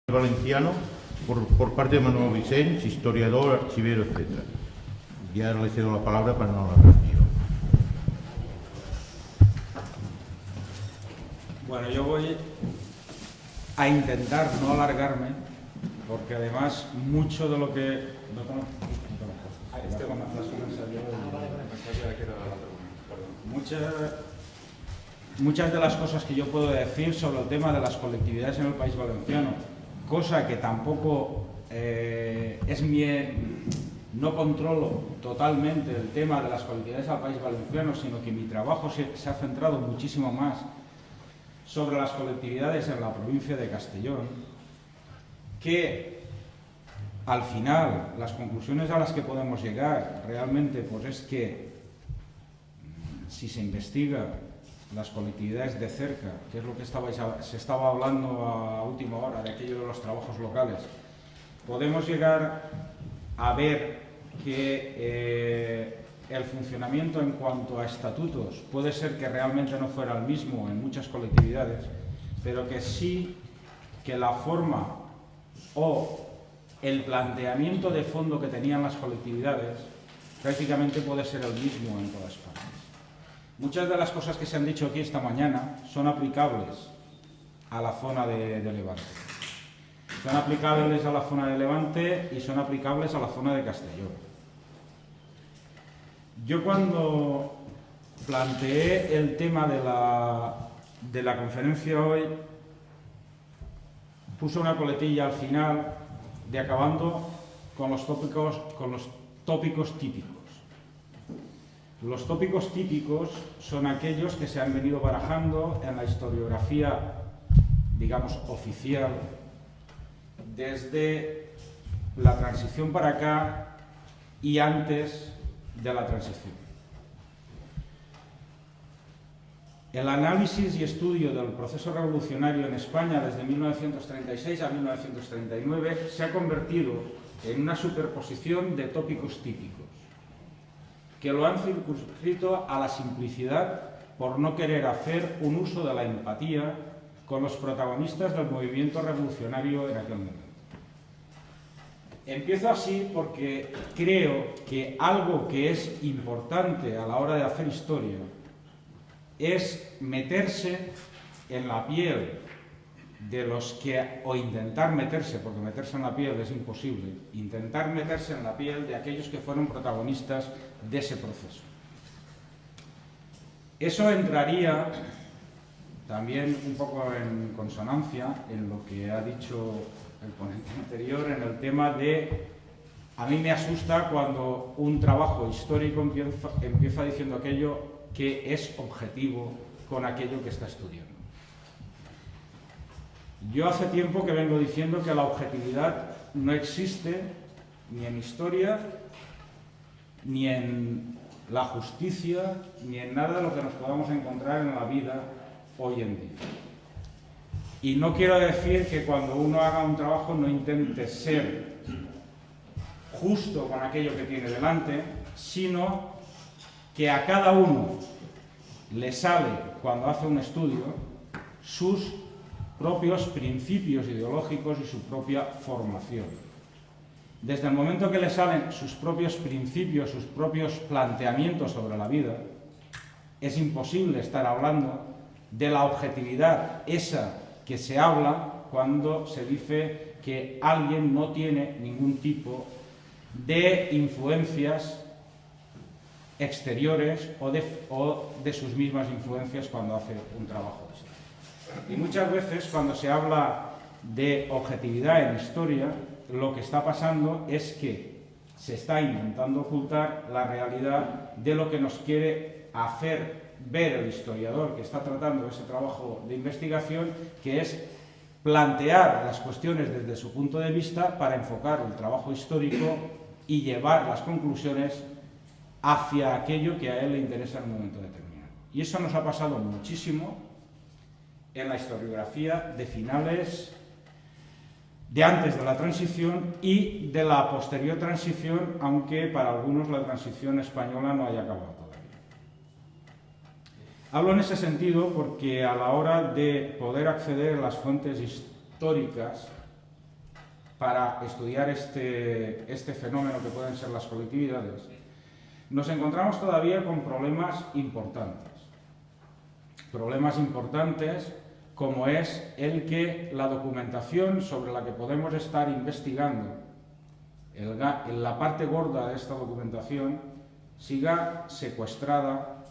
Valenciano por parte de Manuel Vicens, historiador, archivero, etc. Y ahora le cedo la palabra para no alargar yo. Bueno, yo voy a intentar no alargarme, porque además mucho de lo que... Muchas de las cosas que yo puedo decir sobre el tema de las colectividades en el País Valenciano, cosa que tampoco no controlo totalmente el tema de las colectividades al País Valenciano, sino que mi trabajo se ha centrado muchísimo más sobre las colectividades en la provincia de Castellón, que al final las conclusiones a las que podemos llegar realmente pues es que si se investiga las colectividades de cerca, que es lo que se estaba hablando a última hora de aquello de los trabajos locales, podemos llegar a ver que el funcionamiento en cuanto a estatutos puede ser que realmente no fuera el mismo en muchas colectividades, pero que sí que la forma o el planteamiento de fondo que tenían las colectividades prácticamente puede ser el mismo en todas partes. Muchas de las cosas que se han dicho aquí esta mañana son aplicables a la zona de Levante. Son aplicables a la zona de Levante y son aplicables a la zona de Castellón. Yo cuando planteé el tema de la conferencia hoy, puse una coletilla al final de acabando con los tópicos típicos. Los tópicos típicos son aquellos que se han venido barajando en la historiografía, digamos, oficial, desde la transición para acá y antes de la transición. El análisis y estudio del proceso revolucionario en España desde 1936 a 1939 se ha convertido en una superposición de tópicos típicos, que lo han circunscrito a la simplicidad por no querer hacer un uso de la empatía con los protagonistas del movimiento revolucionario en aquel momento. Empiezo así porque creo que algo que es importante a la hora de hacer historia es meterse en la piel de los que, o intentar meterse, porque meterse en la piel es imposible, intentar meterse en la piel de aquellos que fueron protagonistas de ese proceso. Eso entraría también un poco en consonancia en lo que ha dicho el ponente anterior en el tema de, a mí me asusta cuando un trabajo histórico empieza diciendo aquello que es objetivo con aquello que está estudiando. Yo hace tiempo que vengo diciendo que la objetividad no existe ni en historia, ni en la justicia, ni en nada de lo que nos podamos encontrar en la vida hoy en día. Y no quiero decir que cuando uno haga un trabajo no intente ser justo con aquello que tiene delante, sino que a cada uno le sale, cuando hace un estudio, sus propios principios ideológicos y su propia formación. Desde el momento que le salen sus propios principios, sus propios planteamientos sobre la vida, es imposible estar hablando de la objetividad esa que se habla cuando se dice que alguien no tiene ningún tipo de influencias exteriores o de sus mismas influencias cuando hace un trabajo de esto. Y muchas veces cuando se habla de objetividad en historia, lo que está pasando es que se está intentando ocultar la realidad de lo que nos quiere hacer ver el historiador que está tratando ese trabajo de investigación, que es plantear las cuestiones desde su punto de vista para enfocar el trabajo histórico y llevar las conclusiones hacia aquello que a él le interesa en un momento determinado. Y eso nos ha pasado muchísimo en la historiografía de finales, de antes de la transición y de la posterior transición, aunque para algunos la transición española no haya acabado todavía. Hablo en ese sentido porque a la hora de poder acceder a las fuentes históricas para estudiar este fenómeno que pueden ser las colectividades, nos encontramos todavía con problemas importantes. Problemas importantes como es el que la documentación sobre la que podemos estar investigando, la parte gorda de esta documentación, siga secuestrada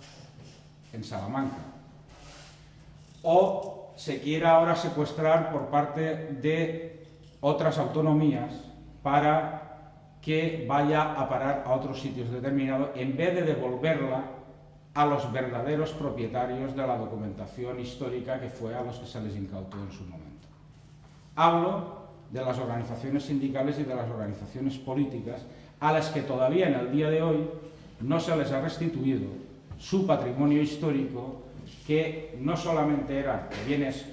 en Salamanca o se quiera ahora secuestrar por parte de otras autonomías para que vaya a parar a otros sitios determinados en vez de devolverla a los verdaderos propietarios de la documentación histórica que fue a los que se les incautó en su momento. Hablo de las organizaciones sindicales y de las organizaciones políticas a las que todavía en el día de hoy no se les ha restituido su patrimonio histórico, que no solamente eran bienes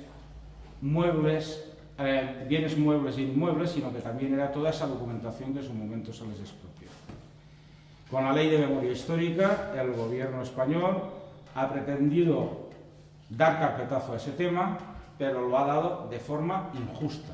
muebles e inmuebles, sino que también era toda esa documentación que en su momento se les expropió. Con la Ley de Memoria Histórica, el gobierno español ha pretendido dar carpetazo a ese tema, pero lo ha dado de forma injusta.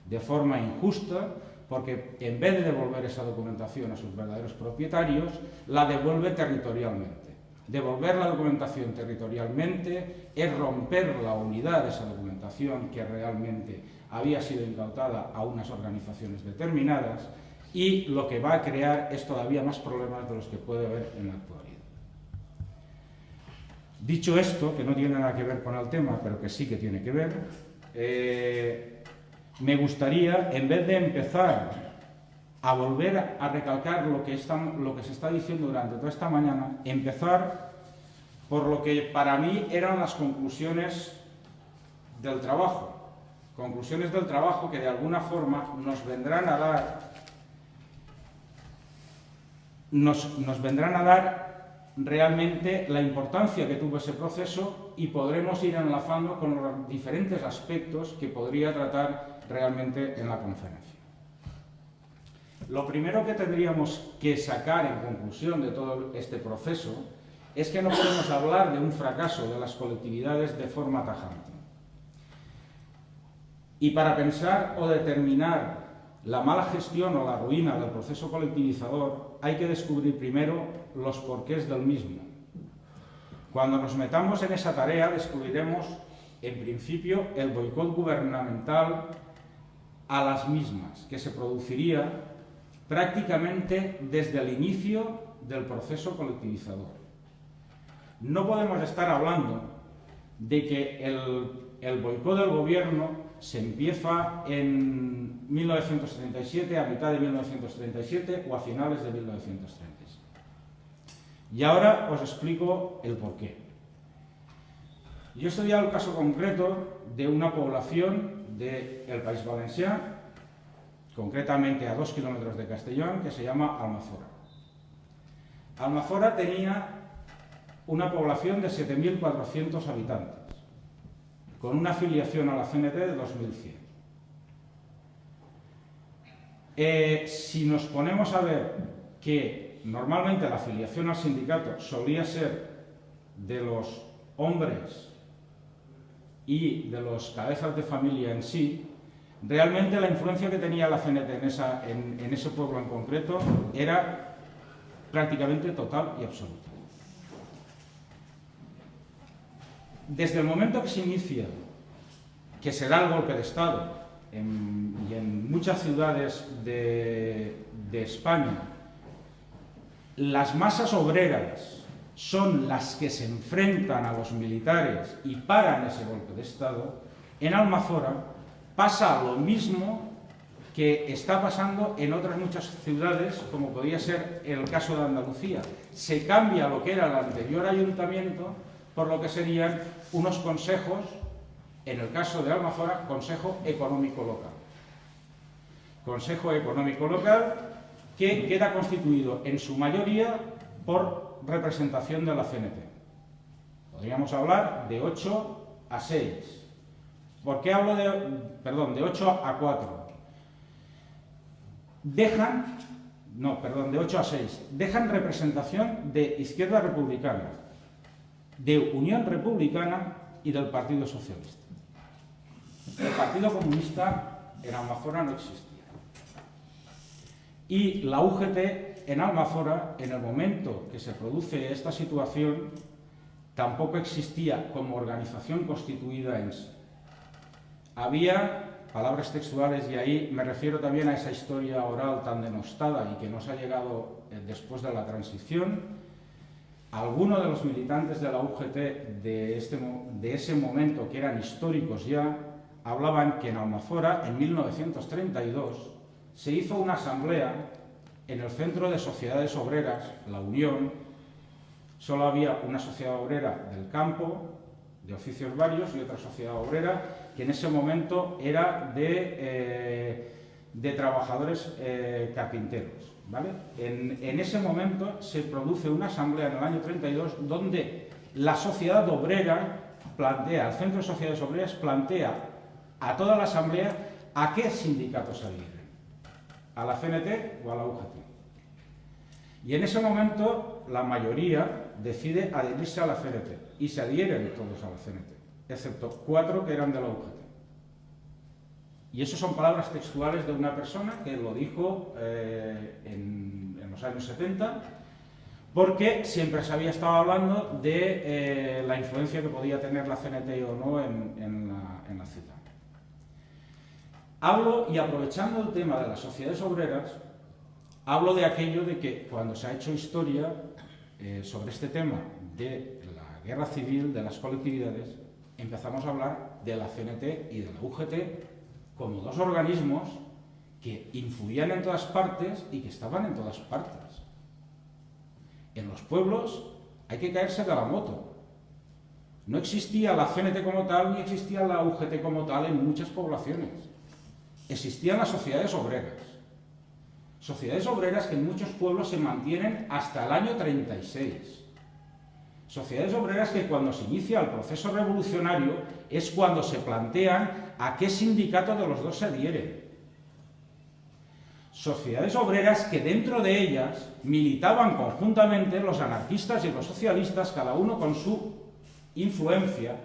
De forma injusta, porque en vez de devolver esa documentación a sus verdaderos propietarios, la devuelve territorialmente. Devolver la documentación territorialmente es romper la unidad de esa documentación que realmente había sido incautada a unas organizaciones determinadas, y lo que va a crear es todavía más problemas de los que puede haber en la actualidad. Dicho esto, que no tiene nada que ver con el tema, pero que sí que tiene que ver, me gustaría, en vez de empezar a volver a recalcar lo que se está diciendo durante toda esta mañana, empezar por lo que para mí eran las conclusiones del trabajo. Conclusiones del trabajo que de alguna forma nos vendrán a dar realmente la importancia que tuvo ese proceso, y podremos ir enlazando con los diferentes aspectos que podría tratar realmente en la conferencia. Lo primero que tendríamos que sacar en conclusión de todo este proceso es que no podemos hablar de un fracaso de las colectividades de forma tajante. Y para pensar o determinar la mala gestión o la ruina del proceso colectivizador, hay que descubrir primero los porqués del mismo. Cuando nos metamos en esa tarea, descubriremos, en principio, el boicot gubernamental a las mismas, que se produciría prácticamente desde el inicio del proceso colectivizador. No podemos estar hablando de que el boicot del gobierno se empieza en 1937, a mitad de 1937 o a finales de 1937. Y ahora os explico el porqué. Yo he estudiado el caso concreto de una población del País Valencià, concretamente a 2 kilómetros de Castellón, que se llama Almazora. Almazora tenía una población de 7.400 habitantes, con una afiliación a la CNT de 2.100. Si nos ponemos a ver que normalmente la afiliación al sindicato solía ser de los hombres y de los cabezas de familia en sí, realmente la influencia que tenía la CNT en ese pueblo en concreto era prácticamente total y absoluta. Desde el momento que se inicia, que se da el golpe de Estado, y en muchas ciudades de España, las masas obreras son las que se enfrentan a los militares y paran ese golpe de Estado, en Almazora pasa lo mismo que está pasando en otras muchas ciudades, como podía ser el caso de Andalucía. Se cambia lo que era el anterior ayuntamiento por lo que serían unos consejos, en el caso de Almazora, Consejo Económico Local. Consejo Económico Local que queda constituido en su mayoría por representación de la CNT. Podríamos hablar de 8 a 6. ¿Por qué hablo de 8 a 4? De 8 a 6. Dejan representación de Izquierda Republicana, de Unión Republicana y del Partido Socialista. El Partido Comunista en Almazora no existía. Y la UGT en Almazora, en el momento que se produce esta situación, tampoco existía como organización constituida en sí. Había palabras textuales, y ahí me refiero también a esa historia oral tan denostada y que nos ha llegado después de la transición. Algunos de los militantes de la UGT de ese momento, que eran históricos ya, hablaban que en Almazora, en 1932, se hizo una asamblea en el Centro de Sociedades Obreras, la Unión. Solo había una sociedad obrera del campo, de oficios varios, y otra sociedad obrera que en ese momento era de trabajadores carpinteros, ¿vale? En ese momento se produce una asamblea en el año 32 donde la sociedad obrera plantea, el Centro de Sociedades Obreras plantea a toda la asamblea a qué sindicatos adhieren, a la CNT o a la UGT. Y en ese momento la mayoría decide adherirse a la CNT y se adhieren todos a la CNT, excepto 4 que eran de la UGT. Y eso son palabras textuales de una persona que lo dijo en los años 70, porque siempre se había estado hablando de la influencia que podía tener la CNT o no en la ciudad. Hablo, y aprovechando el tema de las sociedades obreras, hablo de aquello de que cuando se ha hecho historia sobre este tema de la guerra civil, de las colectividades, empezamos a hablar de la CNT y de la UGT como dos organismos que influían en todas partes y que estaban en todas partes. En los pueblos hay que caerse de la moto. No existía la CNT como tal, ni existía la UGT como tal en muchas poblaciones. Existían las sociedades obreras. Sociedades obreras que en muchos pueblos se mantienen hasta el año 36. Sociedades obreras que cuando se inicia el proceso revolucionario es cuando se plantean a qué sindicato de los dos se adhieren. Sociedades obreras que dentro de ellas militaban conjuntamente los anarquistas y los socialistas, cada uno con su influencia,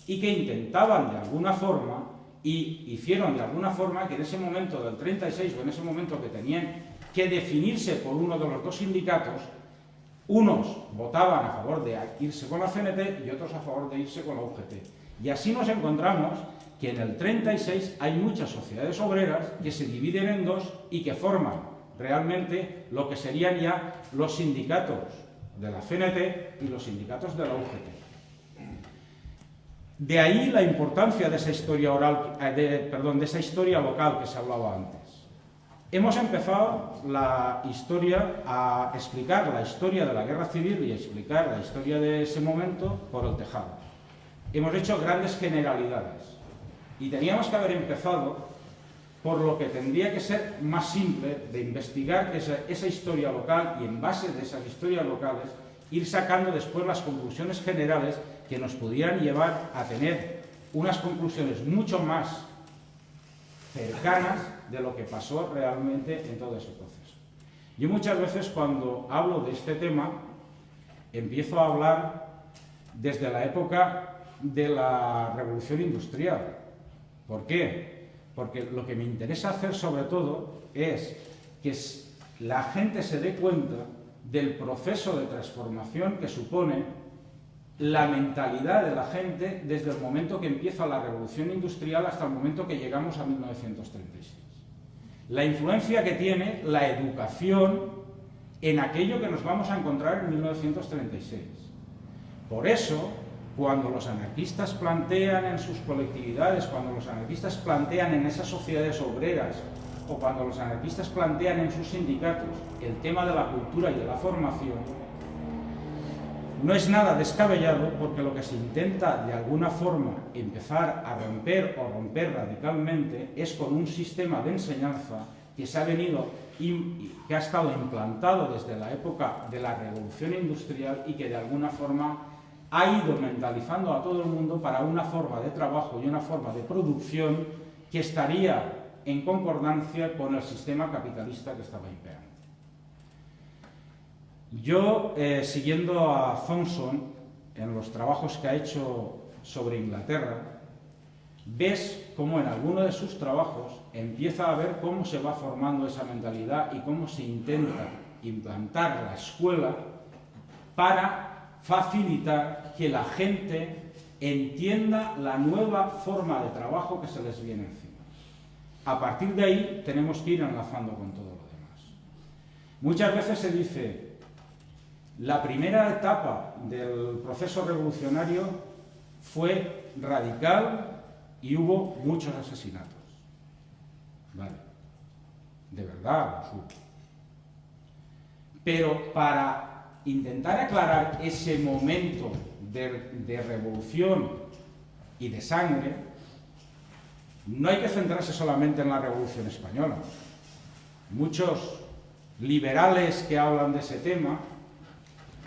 y que intentaban de alguna forma, y hicieron de alguna forma que en ese momento del 36 o en ese momento que tenían que definirse por uno de los dos sindicatos, unos votaban a favor de irse con la CNT y otros a favor de irse con la UGT. Y así nos encontramos que en el 36 hay muchas sociedades obreras que se dividen en dos y que forman realmente lo que serían ya los sindicatos de la CNT y los sindicatos de la UGT. De ahí la importancia de esa historia oral, de esa historia local que se hablaba antes. Hemos empezado la historia a explicar la historia de la guerra civil y a explicar la historia de ese momento por el tejado. Hemos hecho grandes generalidades y teníamos que haber empezado por lo que tendría que ser más simple, de investigar esa historia local, y en base de esas historias locales ir sacando después las conclusiones generales que nos pudieran llevar a tener unas conclusiones mucho más cercanas de lo que pasó realmente en todo ese proceso. Yo muchas veces cuando hablo de este tema empiezo a hablar desde la época de la Revolución Industrial. ¿Por qué? Porque lo que me interesa hacer sobre todo es que la gente se dé cuenta del proceso de transformación que supone la mentalidad de la gente desde el momento que empieza la Revolución Industrial hasta el momento que llegamos a 1936. La influencia que tiene la educación en aquello que nos vamos a encontrar en 1936. Por eso, cuando los anarquistas plantean en sus colectividades, cuando los anarquistas plantean en esas sociedades obreras, o cuando los anarquistas plantean en sus sindicatos el tema de la cultura y de la formación, no es nada descabellado, porque lo que se intenta de alguna forma empezar a romper o romper radicalmente es con un sistema de enseñanza que se ha venido y que ha estado implantado desde la época de la Revolución Industrial y que de alguna forma ha ido mentalizando a todo el mundo para una forma de trabajo y una forma de producción que estaría en concordancia con el sistema capitalista que estaba imperando. Yo, siguiendo a Thompson en los trabajos que ha hecho sobre Inglaterra, ves cómo en alguno de sus trabajos empieza a ver cómo se va formando esa mentalidad y cómo se intenta implantar la escuela para facilitar que la gente entienda la nueva forma de trabajo que se les viene encima. A partir de ahí tenemos que ir enlazando con todo lo demás. Muchas veces se dice, la primera etapa del proceso revolucionario fue radical y hubo muchos asesinatos. Vale, de verdad los hubo. Pero para intentar aclarar ese momento de revolución y de sangre, no hay que centrarse solamente en la Revolución Española. Muchos liberales que hablan de ese tema,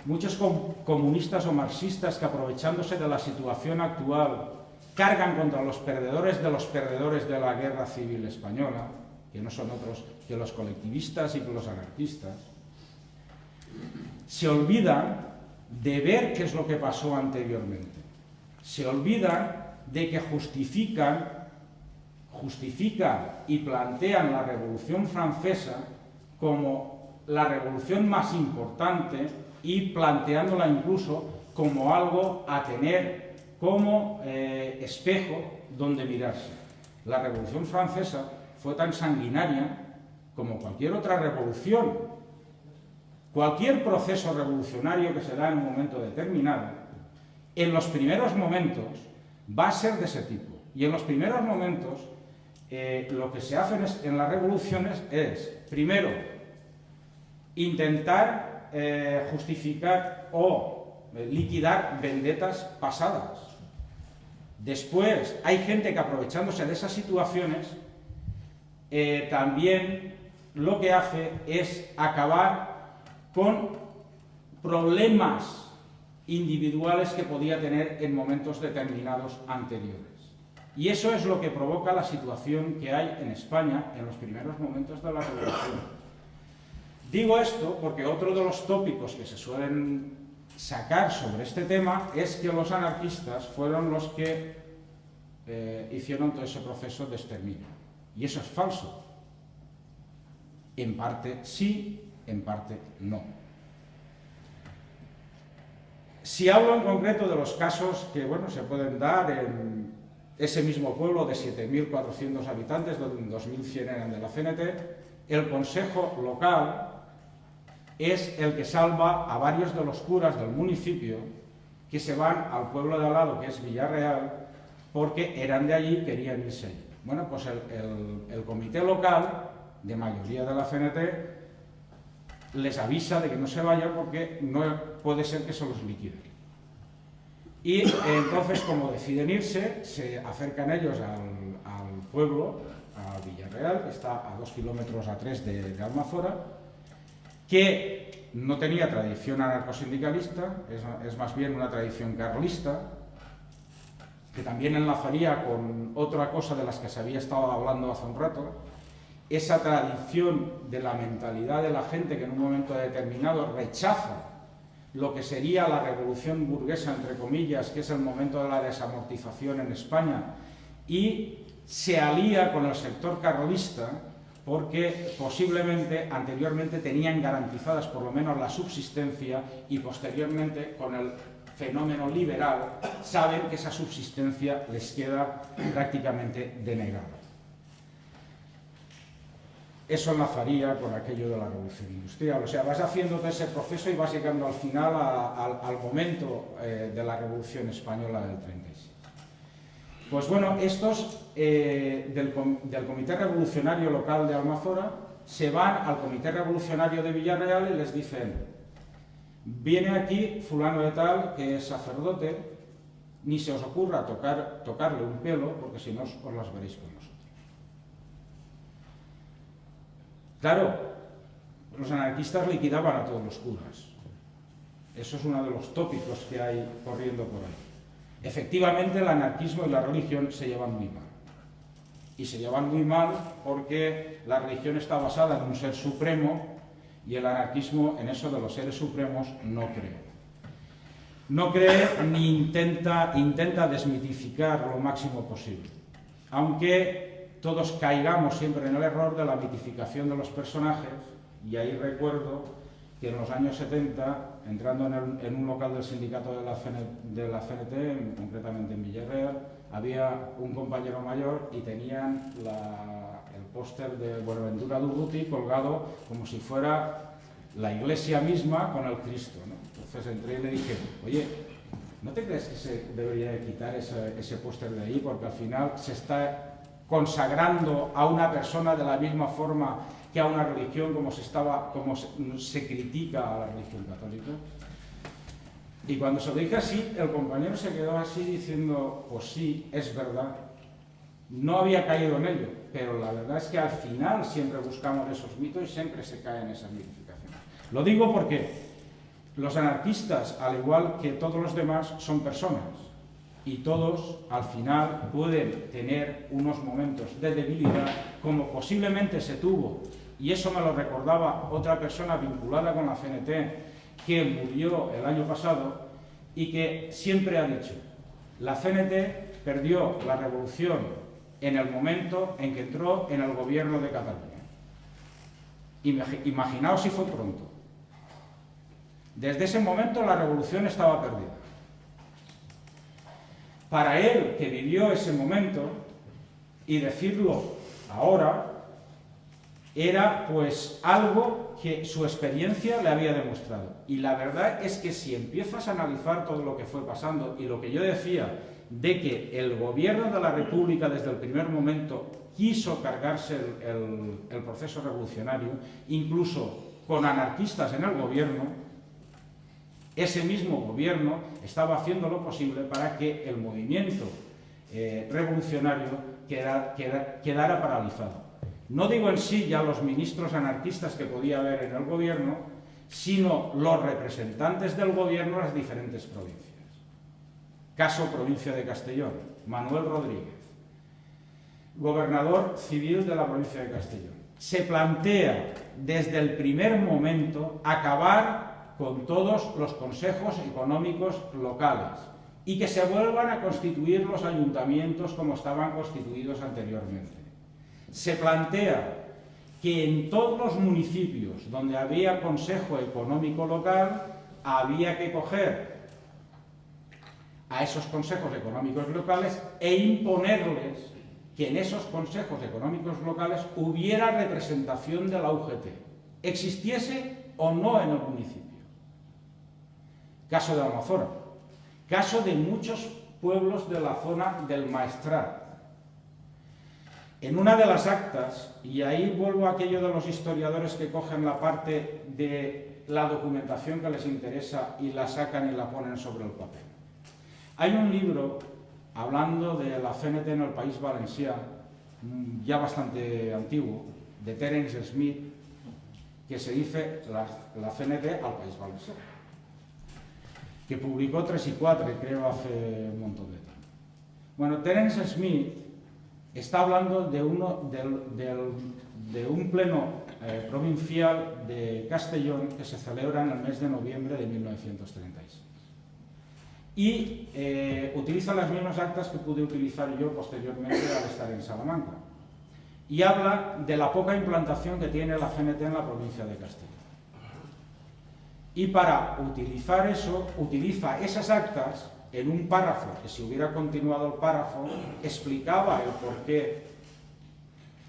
muchos comunistas o marxistas que, aprovechándose de la situación actual, cargan contra los perdedores de la guerra civil española, que no son otros que los colectivistas y los anarquistas, se olvidan de ver qué es lo que pasó anteriormente. Se olvidan de que justifican y plantean la Revolución Francesa como la revolución más importante y planteándola incluso como algo a tener como espejo donde mirarse. La Revolución Francesa fue tan sanguinaria como cualquier otra revolución. Cualquier proceso revolucionario que se da en un momento determinado, en los primeros momentos va a ser de ese tipo. Y en los primeros momentos lo que se hace en las revoluciones es, primero, intentar justificar o liquidar vendetas pasadas. Después, hay gente que, aprovechándose de esas situaciones, también lo que hace es acabar con problemas individuales que podía tener en momentos determinados anteriores. Y eso es lo que provoca la situación que hay en España en los primeros momentos de la revolución. Digo esto porque otro de los tópicos que se suelen sacar sobre este tema es que los anarquistas fueron los que hicieron todo ese proceso de exterminio. Y eso es falso. En parte sí, en parte no. Si hablo en concreto de los casos que, bueno, se pueden dar en ese mismo pueblo de 7.400 habitantes, donde 2.100 eran de la CNT, el consejo local es el que salva a varios de los curas del municipio que se van al pueblo de al lado, que es Villarreal, porque eran de allí y querían irse allí. Bueno, pues el comité local, de mayoría de la CNT, les avisa de que no se vayan porque no puede ser que se los liquiden. Y entonces, como deciden irse, se acercan ellos al pueblo, a Villarreal, que está a 2 kilómetros a 3 de Almazora, que no tenía tradición anarcosindicalista, es más bien una tradición carlista, que también enlazaría con otra cosa de las que se había estado hablando hace un rato, esa tradición de la mentalidad de la gente que en un momento determinado rechaza lo que sería la revolución burguesa, entre comillas, que es el momento de la desamortización en España, y se alía con el sector carlista porque posiblemente anteriormente tenían garantizadas por lo menos la subsistencia y posteriormente con el fenómeno liberal saben que esa subsistencia les queda prácticamente denegada. Eso enlazaría con aquello de la revolución industrial. O sea, vas haciendo todo ese proceso y vas llegando al final al momento de la revolución española del 36. Pues bueno, estos del Comité Revolucionario Local de Almazora se van al Comité Revolucionario de Villarreal y les dicen: viene aquí fulano de tal, que es sacerdote, ni se os ocurra tocarle un pelo, porque si no os las veréis con nosotros. Claro, los anarquistas liquidaban a todos los curas. Eso es uno de los tópicos que hay corriendo por ahí. Efectivamente, el anarquismo y la religión se llevan muy mal. Y se llevan muy mal porque la religión está basada en un ser supremo y el anarquismo en eso de los seres supremos no cree. No cree ni intenta desmitificar lo máximo posible. aunque todos caigamos siempre en el error de la mitificación de los personajes, y ahí recuerdo que en los años 70, entrando en un local del sindicato de la CNT, concretamente en Villarreal, había un compañero mayor y tenían el póster de Buenaventura Durruti colgado como si fuera la iglesia misma con el Cristo, ¿no? Entonces entré y le dije, oye, ¿no te crees que se debería de quitar ese póster de ahí? Porque al final se está consagrando a una persona de la misma forma que a una religión, como se critica a la religión católica. Y cuando se lo dije así, el compañero se quedó así diciendo, pues sí, es verdad. No había caído en ello, pero la verdad es que al final siempre buscamos esos mitos y siempre se caen esas mitificaciones. Lo digo porque los anarquistas, al igual que todos los demás, son personas. Y todos, al final, pueden tener unos momentos de debilidad, como posiblemente se tuvo, y eso me lo recordaba otra persona vinculada con la CNT, que murió el año pasado, y que siempre ha dicho, la CNT perdió la revolución en el momento en que entró en el gobierno de Cataluña. Imaginaos si fue pronto. Desde ese momento la revolución estaba perdida. Para él, que vivió ese momento, y decirlo ahora, era pues algo que su experiencia le había demostrado. Y la verdad es que si empiezas a analizar todo lo que fue pasando y lo que yo decía de que el gobierno de la República desde el primer momento quiso cargarse el proceso revolucionario, incluso con anarquistas en el gobierno, ese mismo gobierno estaba haciendo lo posible para que el movimiento revolucionario quedara paralizado. No digo en sí ya los ministros anarquistas que podía haber en el gobierno, sino los representantes del gobierno en las diferentes provincias. Caso provincia de Castellón, Manuel Rodríguez, gobernador civil de la provincia de Castellón. Se plantea desde el primer momento acabar con todos los consejos económicos locales y que se vuelvan a constituir los ayuntamientos como estaban constituidos anteriormente. Se plantea que en todos los municipios donde había consejo económico local había que coger a esos consejos económicos locales e imponerles que en esos consejos económicos locales hubiera representación de la UGT, existiese o no en el municipio. Caso de Almazora, caso de muchos pueblos de la zona del Maestrat. En una de las actas, y ahí vuelvo a aquello de los historiadores que cogen la parte de la documentación que les interesa y la sacan y la ponen sobre el papel. Hay un libro hablando de la CNT en el País Valencià, ya bastante antiguo, de Terence Smith, que se dice la CNT al País Valencià, que publicó 3 y 4, creo, hace un montón de tiempo. Bueno, Terence Smith está hablando de un pleno provincial de Castellón que se celebra en el mes de noviembre de 1936. Y utiliza las mismas actas que pude utilizar yo posteriormente al estar en Salamanca. Y habla de la poca implantación que tiene la CNT en la provincia de Castellón. Y para utilizar eso, utiliza esas actas en un párrafo, que si hubiera continuado el párrafo, explicaba el por qué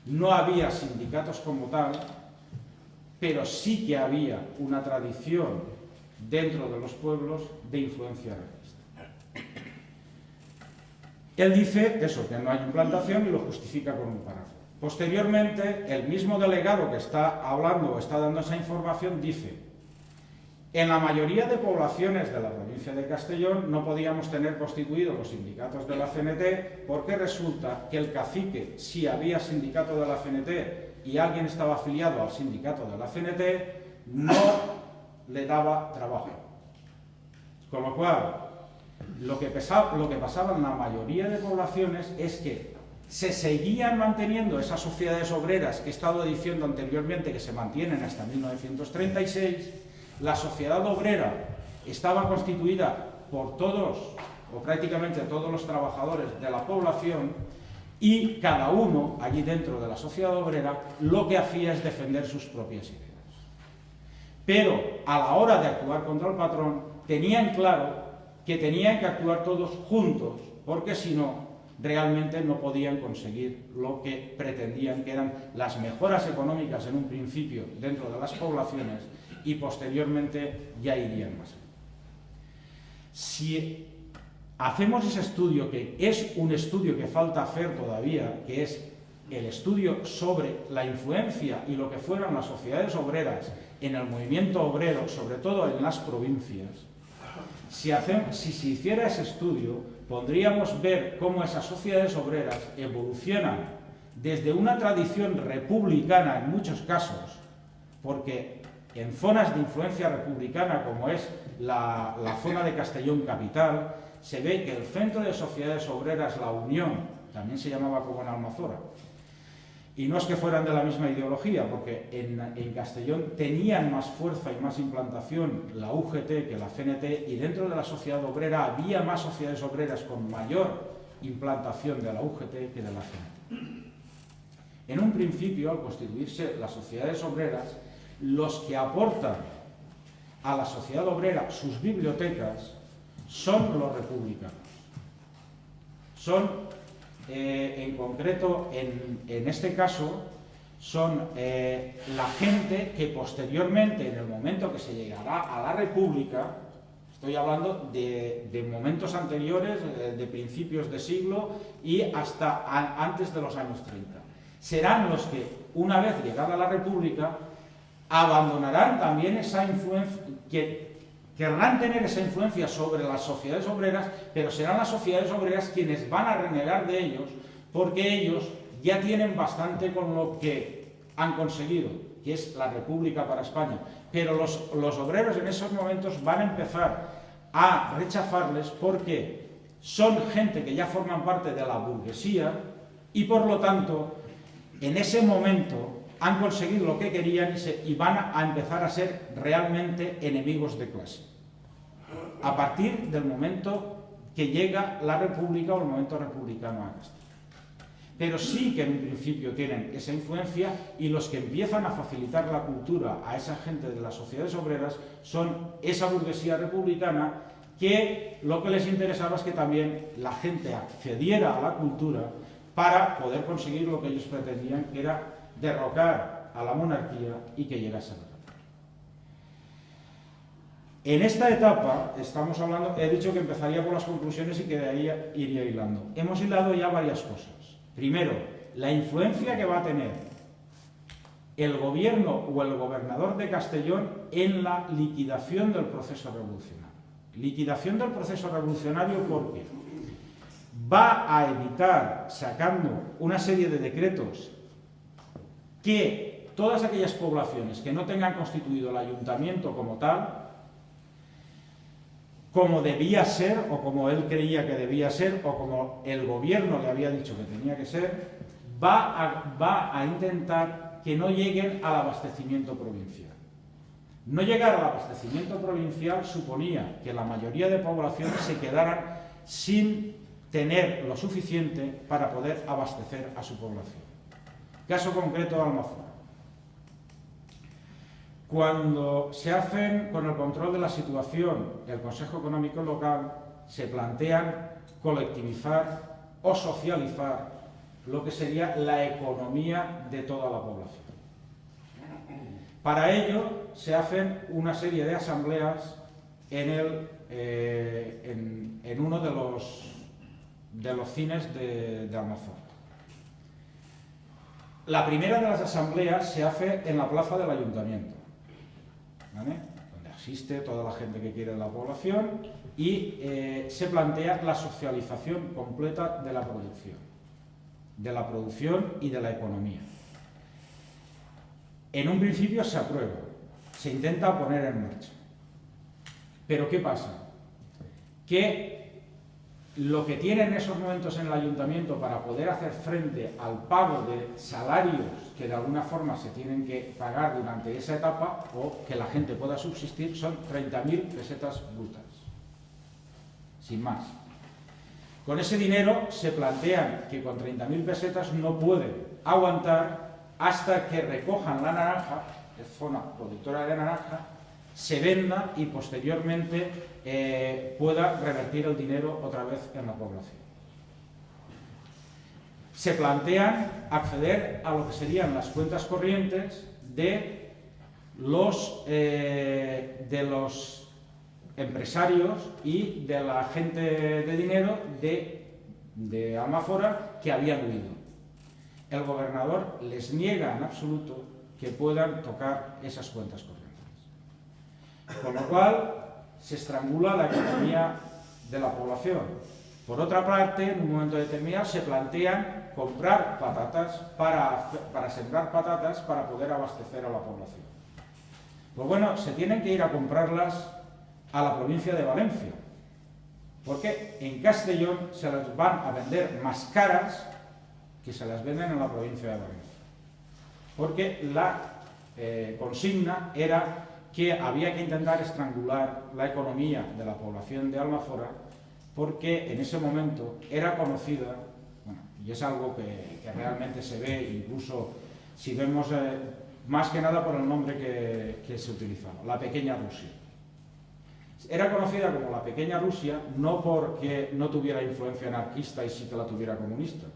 no había sindicatos como tal, pero sí que había una tradición dentro de los pueblos de influencia realista. Él dice eso, que no hay implantación, y lo justifica con un párrafo. Posteriormente, el mismo delegado que está hablando o está dando esa información dice: en la mayoría de poblaciones de la provincia de Castellón no podíamos tener constituidos los sindicatos de la CNT porque resulta que el cacique, si había sindicato de la CNT y alguien estaba afiliado al sindicato de la CNT, no le daba trabajo. Con lo cual, lo que pasaba en la mayoría de poblaciones es que se seguían manteniendo esas sociedades obreras que he estado diciendo anteriormente que se mantienen hasta 1936. La sociedad obrera estaba constituida por todos, o prácticamente todos los trabajadores de la población, y cada uno allí dentro de la sociedad obrera lo que hacía es defender sus propias ideas. Pero a la hora de actuar contra el patrón tenían claro que tenían que actuar todos juntos, porque si no, realmente no podían conseguir lo que pretendían, que eran las mejoras económicas en un principio dentro de las poblaciones y posteriormente ya irían más allá. Si hacemos ese estudio, que es un estudio que falta hacer todavía, que es el estudio sobre la influencia y lo que fueron las sociedades obreras en el movimiento obrero, sobre todo en las provincias, si se hiciera ese estudio, podríamos ver cómo esas sociedades obreras evolucionan desde una tradición republicana en muchos casos, porque en zonas de influencia republicana, como es la zona de Castellón capital, se ve que el centro de sociedades obreras, la Unión, también se llamaba como en Almazora, y no es que fueran de la misma ideología, porque en Castellón tenían más fuerza y más implantación la UGT que la CNT, y dentro de la sociedad obrera había más sociedades obreras con mayor implantación de la UGT que de la CNT. En un principio, al constituirse las sociedades obreras, los que aportan a la sociedad obrera sus bibliotecas son los republicanos. Son, en concreto, en este caso, son la gente que posteriormente, en el momento que se llegará a la República, estoy hablando de momentos anteriores, de principios de siglo y hasta antes de los años 30, serán los que, una vez llegada a la República, abandonarán también esa influencia, que querrán tener esa influencia sobre las sociedades obreras, pero serán las sociedades obreras quienes van a renegar de ellos, porque ellos ya tienen bastante con lo que han conseguido, que es la República para España. Pero los obreros en esos momentos van a empezar a rechazarles porque son gente que ya forman parte de la burguesía y, por lo tanto, en ese momento han conseguido lo que querían y van a empezar a ser realmente enemigos de clase. A partir del momento que llega la República o el momento republicano a Castilla. Pero sí que en un principio tienen esa influencia, y los que empiezan a facilitar la cultura a esa gente de las sociedades obreras son esa burguesía republicana, que lo que les interesaba es que también la gente accediera a la cultura para poder conseguir lo que ellos pretendían, que era derrocar a la monarquía y que llegase a la República. En esta etapa estamos hablando, he dicho que empezaría por las conclusiones y que de ahí iría hilando. Hemos hilado ya varias cosas. Primero, la influencia que va a tener el gobierno o el gobernador de Castellón en la liquidación del proceso revolucionario. Liquidación del proceso revolucionario porque va a evitar, sacando una serie de decretos, que todas aquellas poblaciones que no tengan constituido el ayuntamiento como tal, como debía ser, o como él creía que debía ser, o como el gobierno le había dicho que tenía que ser, va a intentar que no lleguen al abastecimiento provincial. No llegar al abastecimiento provincial suponía que la mayoría de poblaciones se quedaran sin tener lo suficiente para poder abastecer a su población. Caso concreto de Almazora. Cuando se hacen con el control de la situación el Consejo Económico Local, se plantean colectivizar o socializar lo que sería la economía de toda la población. Para ello se hacen una serie de asambleas en uno de los cines de Almazora. La primera de las asambleas se hace en la plaza del ayuntamiento, ¿vale? Donde asiste toda la gente que quiere de la población, y se plantea la socialización completa de la producción y de la economía. En un principio se aprueba, se intenta poner en marcha. Pero ¿qué pasa? Que lo que tiene en esos momentos en el ayuntamiento para poder hacer frente al pago de salarios que de alguna forma se tienen que pagar durante esa etapa, o que la gente pueda subsistir, son 30.000 pesetas brutas, sin más. Con ese dinero se plantean que con 30.000 pesetas no pueden aguantar hasta que recojan la naranja, es zona productora de naranja, se venda y posteriormente pueda revertir el dinero otra vez en la población. Se plantean acceder a lo que serían las cuentas corrientes de los empresarios y de la gente de dinero de Almafuera que habían huido. El gobernador les niega en absoluto que puedan tocar esas cuentas corrientes. Con lo cual se estrangula la economía de la población. Por otra parte, en un momento determinado se plantean comprar patatas para sembrar patatas para poder abastecer a la población. Pues bueno, se tienen que ir a comprarlas a la provincia de Valencia, porque en Castellón se las van a vender más caras que se las venden en la provincia de Valencia, porque la consigna era que había que intentar estrangular la economía de la población de Almafuera, porque en ese momento era conocida, bueno, y es algo que realmente se ve, incluso si vemos más que nada por el nombre que se utilizaba, la pequeña Rusia. Era conocida como la pequeña Rusia no porque no tuviera influencia anarquista y sí que la tuviera comunista,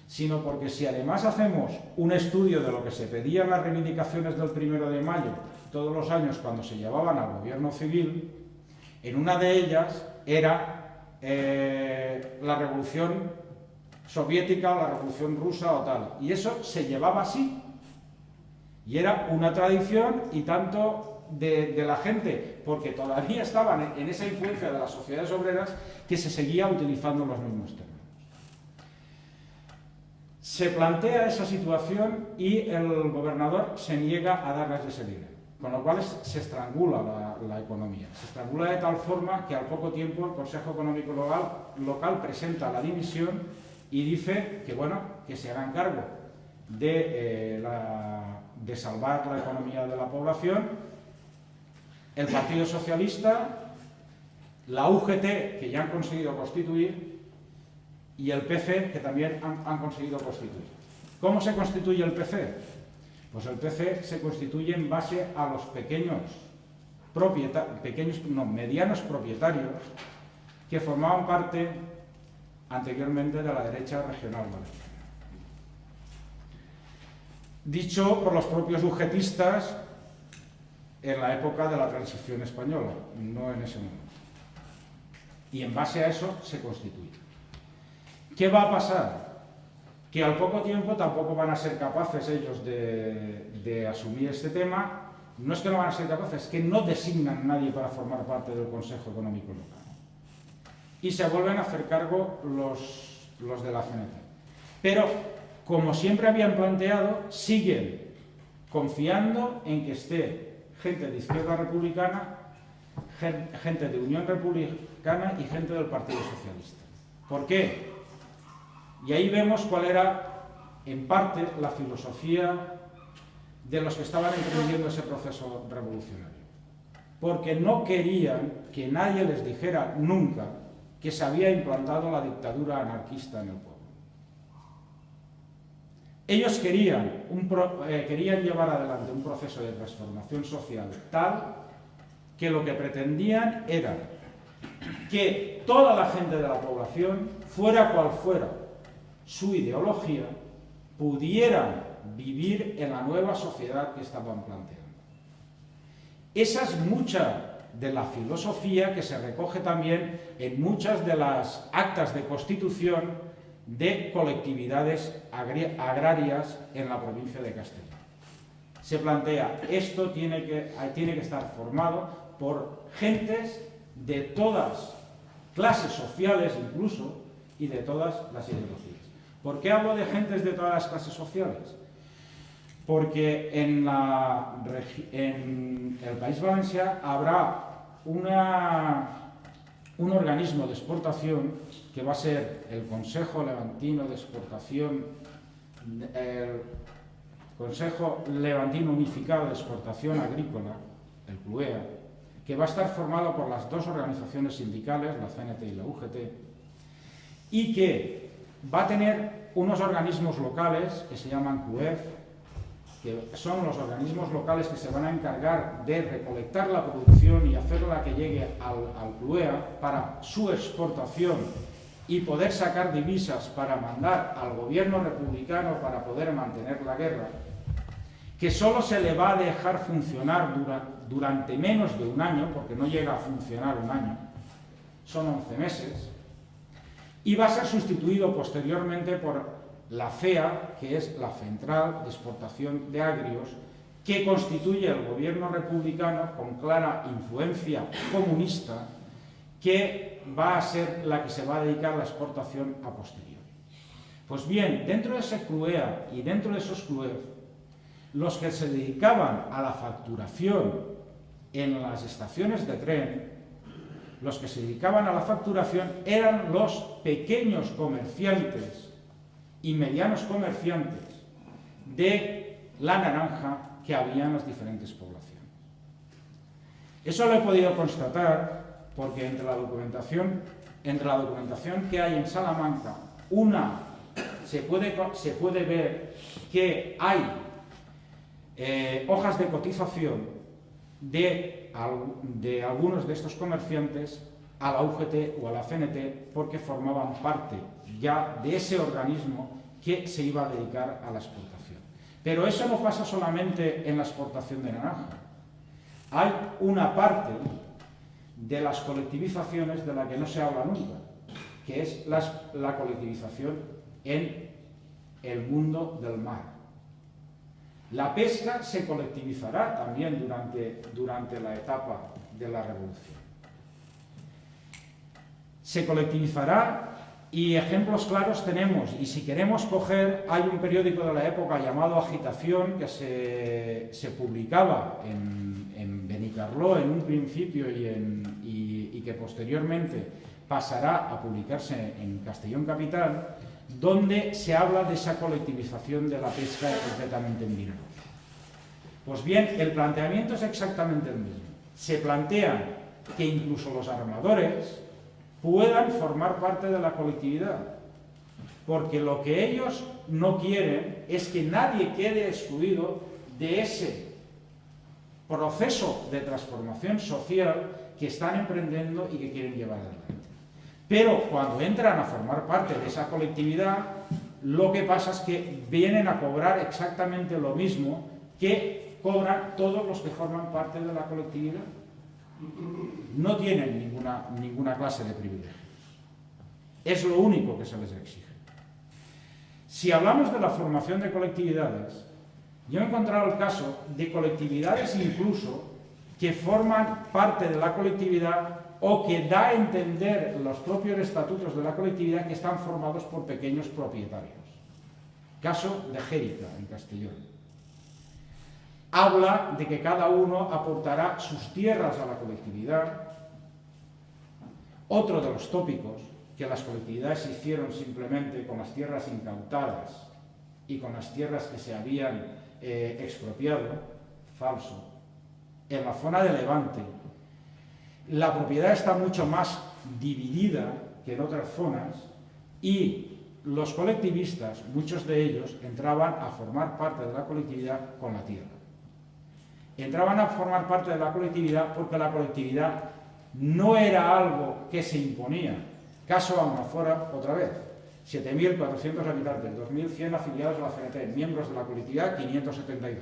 sino porque si además hacemos un estudio de lo que se pedía en las reivindicaciones del 1 de mayo todos los años cuando se llevaban al gobierno civil, en una de ellas era la revolución soviética o la revolución rusa o tal, y eso se llevaba así, y era una tradición y tanto de la gente, porque todavía estaban en esa influencia de las sociedades obreras, que se seguía utilizando los mismos términos. Se plantea esa situación y el gobernador se niega a darles ese dinero, con lo cual se estrangula la economía. Se estrangula de tal forma que al poco tiempo el Consejo Económico Local presenta la dimisión y dice que, bueno, que se hagan cargo de salvar la economía de la población. El Partido Socialista, la UGT, que ya han conseguido constituir, y el PC, que también han conseguido constituir. ¿Cómo se constituye el PC? Pues el PC se constituye en base a los medianos propietarios que formaban parte anteriormente de la derecha regional valenciana. Dicho por los propios UGTistas en la época de la transición española, no en ese momento. Y en base a eso se constituye. ¿Qué va a pasar? Que al poco tiempo tampoco van a ser capaces ellos de asumir este tema. No es que no van a ser capaces, es que no designan a nadie para formar parte del Consejo Económico Local. Y se vuelven a hacer cargo los de la CNT. Pero, como siempre habían planteado, siguen confiando en que esté gente de Izquierda Republicana, gente de Unión Republicana y gente del Partido Socialista. ¿Por qué? Y ahí vemos cuál era, en parte, la filosofía de los que estaban emprendiendo ese proceso revolucionario. Porque no querían que nadie les dijera nunca que se había implantado la dictadura anarquista en el pueblo. Ellos querían llevar adelante un proceso de transformación social tal que lo que pretendían era que toda la gente de la población, fuera cual fuera su ideología, pudieran vivir en la nueva sociedad que estaban planteando. Esa es mucha de la filosofía que se recoge también en muchas de las actas de constitución de colectividades agrarias en la provincia de Castellón. Se plantea, esto tiene que estar formado por gentes de todas clases sociales incluso y de todas las ideologías. ¿Por qué hablo de gentes de todas las clases sociales? Porque en el País Valencià habrá un organismo de exportación que va a ser el Consejo Levantino de Exportación, el Consejo Levantino Unificado de Exportación Agrícola, el CLUEA, que va a estar formado por las dos organizaciones sindicales, la CNT y la UGT, y que va a tener unos organismos locales que se llaman CRUEF, que son los organismos locales que se van a encargar de recolectar la producción y hacerla que llegue al CRUEA para su exportación y poder sacar divisas para mandar al gobierno republicano para poder mantener la guerra, que solo se le va a dejar funcionar durante menos de un año, porque no llega a funcionar un año, son 11 meses, y va a ser sustituido posteriormente por la FEA, que es la Central de Exportación de Agrios, que constituye el gobierno republicano con clara influencia comunista, que va a ser la que se va a dedicar a la exportación a posteriori. Pues bien, dentro de ese CRUEA y dentro de esos CRUEF, los que se dedicaban a la facturación en las estaciones de tren, los que se dedicaban a la facturación eran los pequeños comerciantes y medianos comerciantes de la naranja que había en las diferentes poblaciones. Eso lo he podido constatar porque entre la documentación que hay en Salamanca, se puede ver que hay hojas de cotización de algunos de estos comerciantes a la UGT o a la CNT porque formaban parte ya de ese organismo que se iba a dedicar a la exportación. Pero eso no pasa solamente en la exportación de naranja. Hay una parte de las colectivizaciones de la que no se habla nunca, que es la colectivización en el mundo del mar. La pesca se colectivizará también durante la etapa de la revolución. Se colectivizará y ejemplos claros tenemos, y si queremos coger, hay un periódico de la época llamado Agitación que se publicaba en Benicarló en un principio y que posteriormente pasará a publicarse en Castellón Capital, donde se habla de esa colectivización de la pesca concretamente en Vinaròs. Pues bien, el planteamiento es exactamente el mismo. Se plantea que incluso los armadores puedan formar parte de la colectividad, porque lo que ellos no quieren es que nadie quede excluido de ese proceso de transformación social que están emprendiendo y que quieren llevar adelante. Pero cuando entran a formar parte de esa colectividad, lo que pasa es que vienen a cobrar exactamente lo mismo que cobran todos los que forman parte de la colectividad. No tienen ninguna clase de privilegios. Es lo único que se les exige. Si hablamos de la formación de colectividades, yo he encontrado el caso de colectividades incluso que forman parte de la colectividad o que da a entender los propios estatutos de la colectividad que están formados por pequeños propietarios. Caso de Jérica, en Castellón. Habla de que cada uno aportará sus tierras a la colectividad. Otro de los tópicos, que las colectividades se hicieron simplemente con las tierras incautadas y con las tierras que se habían expropiado, falso. En la zona de Levante, la propiedad está mucho más dividida que en otras zonas y los colectivistas, muchos de ellos, entraban a formar parte de la colectividad con la tierra. Entraban a formar parte de la colectividad porque la colectividad no era algo que se imponía. Caso Almazora, otra vez, 7.400 habitantes, 2.100 afiliados a la CNT, miembros de la colectividad 572.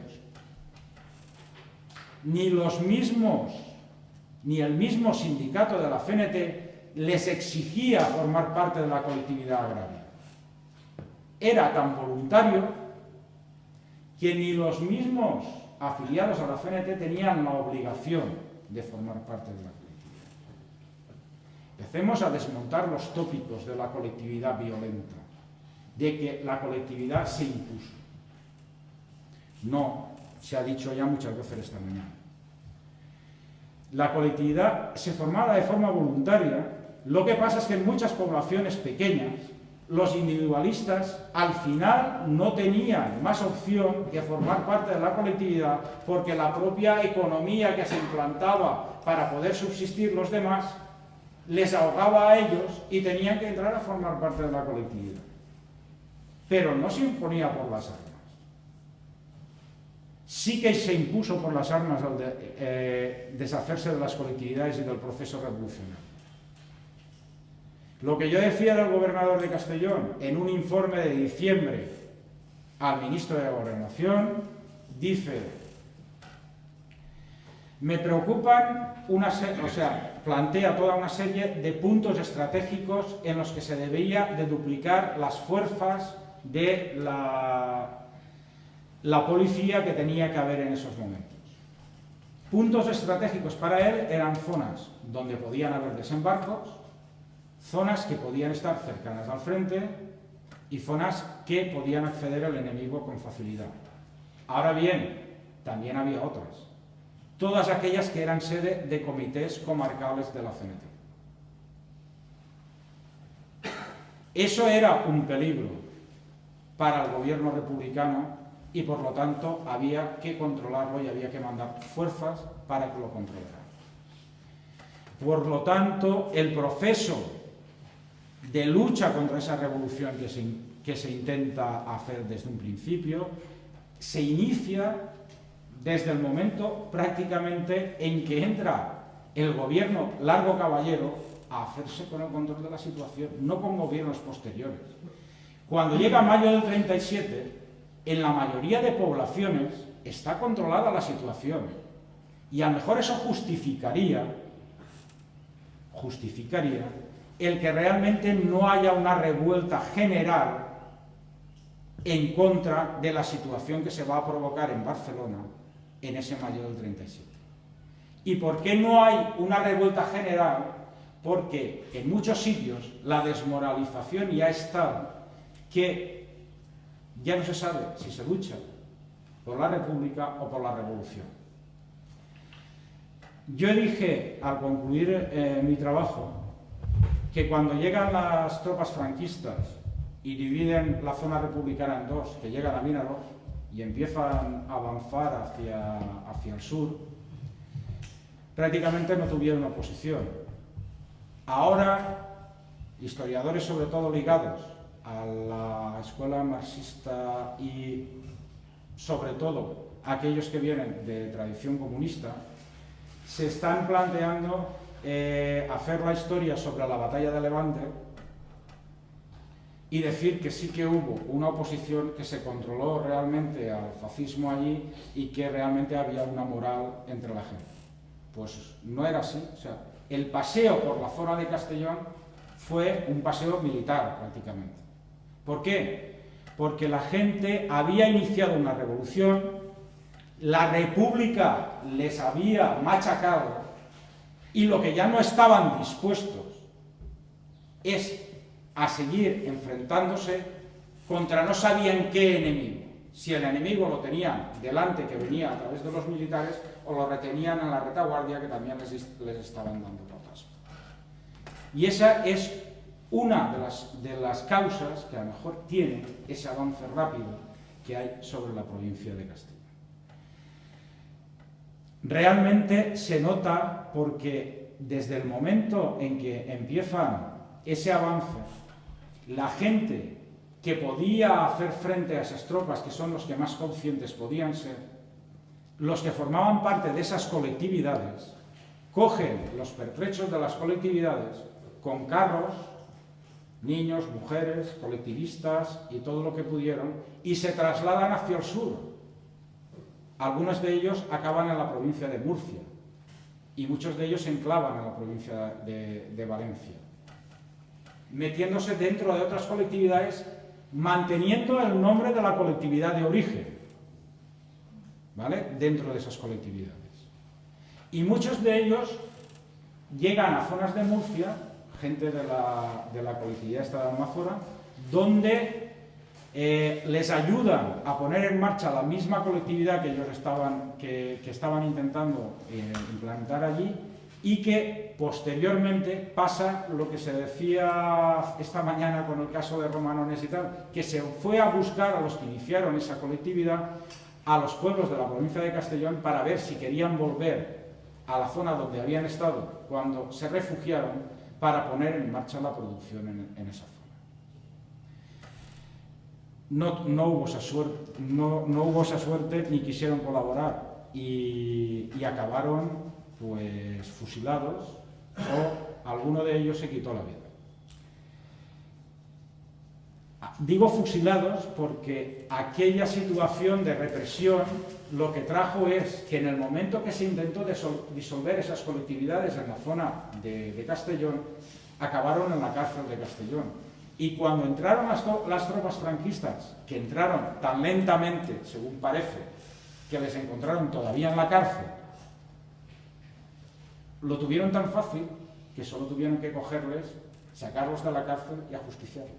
Ni el mismo sindicato de la CNT les exigía formar parte de la colectividad agraria. Era tan voluntario que ni los mismos afiliados a la CNT tenían la obligación de formar parte de la colectividad. Empecemos a desmontar los tópicos de la colectividad violenta, de que la colectividad se impuso. No, se ha dicho ya muchas veces esta mañana. La colectividad se formaba de forma voluntaria, lo que pasa es que en muchas poblaciones pequeñas los individualistas al final no tenían más opción que formar parte de la colectividad porque la propia economía que se implantaba para poder subsistir los demás les ahogaba a ellos y tenían que entrar a formar parte de la colectividad. Pero no se imponía por las armas. Sí que se impuso por las armas al deshacerse de las colectividades y del proceso revolucionario. Lo que yo decía del gobernador de Castellón en un informe de diciembre al ministro de Gobernación, dice: me preocupan plantea toda una serie de puntos estratégicos en los que se debería de duplicar las fuerzas de la policía que tenía que haber en esos momentos. Puntos estratégicos para él eran zonas donde podían haber desembarcos, zonas que podían estar cercanas al frente y zonas que podían acceder al enemigo con facilidad. Ahora bien, también había otras. Todas aquellas que eran sede de comités comarcales de la CNT. Eso era un peligro para el gobierno republicano y por lo tanto había que controlarlo y había que mandar fuerzas para que lo controlaran. Por lo tanto, el proceso de lucha contra esa revolución que se intenta hacer desde un principio se inicia desde el momento prácticamente en que entra el gobierno Largo Caballero a hacerse con el control de la situación, no con gobiernos posteriores. Cuando llega mayo del 37, en la mayoría de poblaciones está controlada la situación y a lo mejor eso justificaría el que realmente no haya una revuelta general en contra de la situación que se va a provocar en Barcelona en ese mayo del 37. ¿Y por qué no hay una revuelta general? Porque en muchos sitios la desmoralización ya está, que ya no se sabe si se lucha por la República o por la Revolución. Yo dije, al concluir mi trabajo, que cuando llegan las tropas franquistas y dividen la zona republicana en dos, que llegan a Vinaròs y empiezan a avanzar hacia el sur, prácticamente no tuvieron oposición. Ahora, historiadores sobre todo ligados a la escuela marxista y sobre todo aquellos que vienen de tradición comunista, se están planteando hacer la historia sobre la batalla de Levante y decir que sí que hubo una oposición, que se controló realmente al fascismo allí y que realmente había una moral entre la gente. Pues no era así. O sea, el paseo por la zona de Castellón fue un paseo militar prácticamente. ¿Por qué? Porque la gente había iniciado una revolución, la República les había machacado y lo que ya no estaban dispuestos es a seguir enfrentándose contra no sabían qué enemigo. Si el enemigo lo tenían delante, que venía a través de los militares, o lo retenían en la retaguardia, que también les estaban dando patas. Y esa es una de las causas que a lo mejor tiene ese avance rápido que hay sobre la provincia de Castilla. Realmente se nota porque desde el momento en que empieza ese avance, la gente que podía hacer frente a esas tropas, que son los que más conscientes podían ser, los que formaban parte de esas colectividades, cogen los pertrechos de las colectividades con carros, niños, mujeres, colectivistas y todo lo que pudieron, y se trasladan hacia el sur. Algunos de ellos acaban en la provincia de Murcia y muchos de ellos se enclavan en la provincia de Valencia, metiéndose dentro de otras colectividades, manteniendo el nombre de la colectividad de origen, ¿vale?, dentro de esas colectividades. Y muchos de ellos llegan a zonas de Murcia, gente de la colectividad esta de Almazora, donde les ayudan a poner en marcha la misma colectividad que ellos estaban intentando implantar allí, y que posteriormente pasa lo que se decía esta mañana con el caso de Romanones y tal, que se fue a buscar a los que iniciaron esa colectividad a los pueblos de la provincia de Castellón para ver si querían volver a la zona donde habían estado cuando se refugiaron, para poner en marcha la producción en esa zona. No hubo esa suerte ni quisieron colaborar y acabaron pues fusilados, o alguno de ellos se quitó la vida. Digo fusilados porque aquella situación de represión lo que trajo es que en el momento que se intentó disolver esas colectividades en la zona de Castellón, acabaron en la cárcel de Castellón. Y cuando entraron las tropas franquistas, que entraron tan lentamente, según parece, que les encontraron todavía en la cárcel, lo tuvieron tan fácil que solo tuvieron que cogerles, sacarlos de la cárcel y ajusticiarles.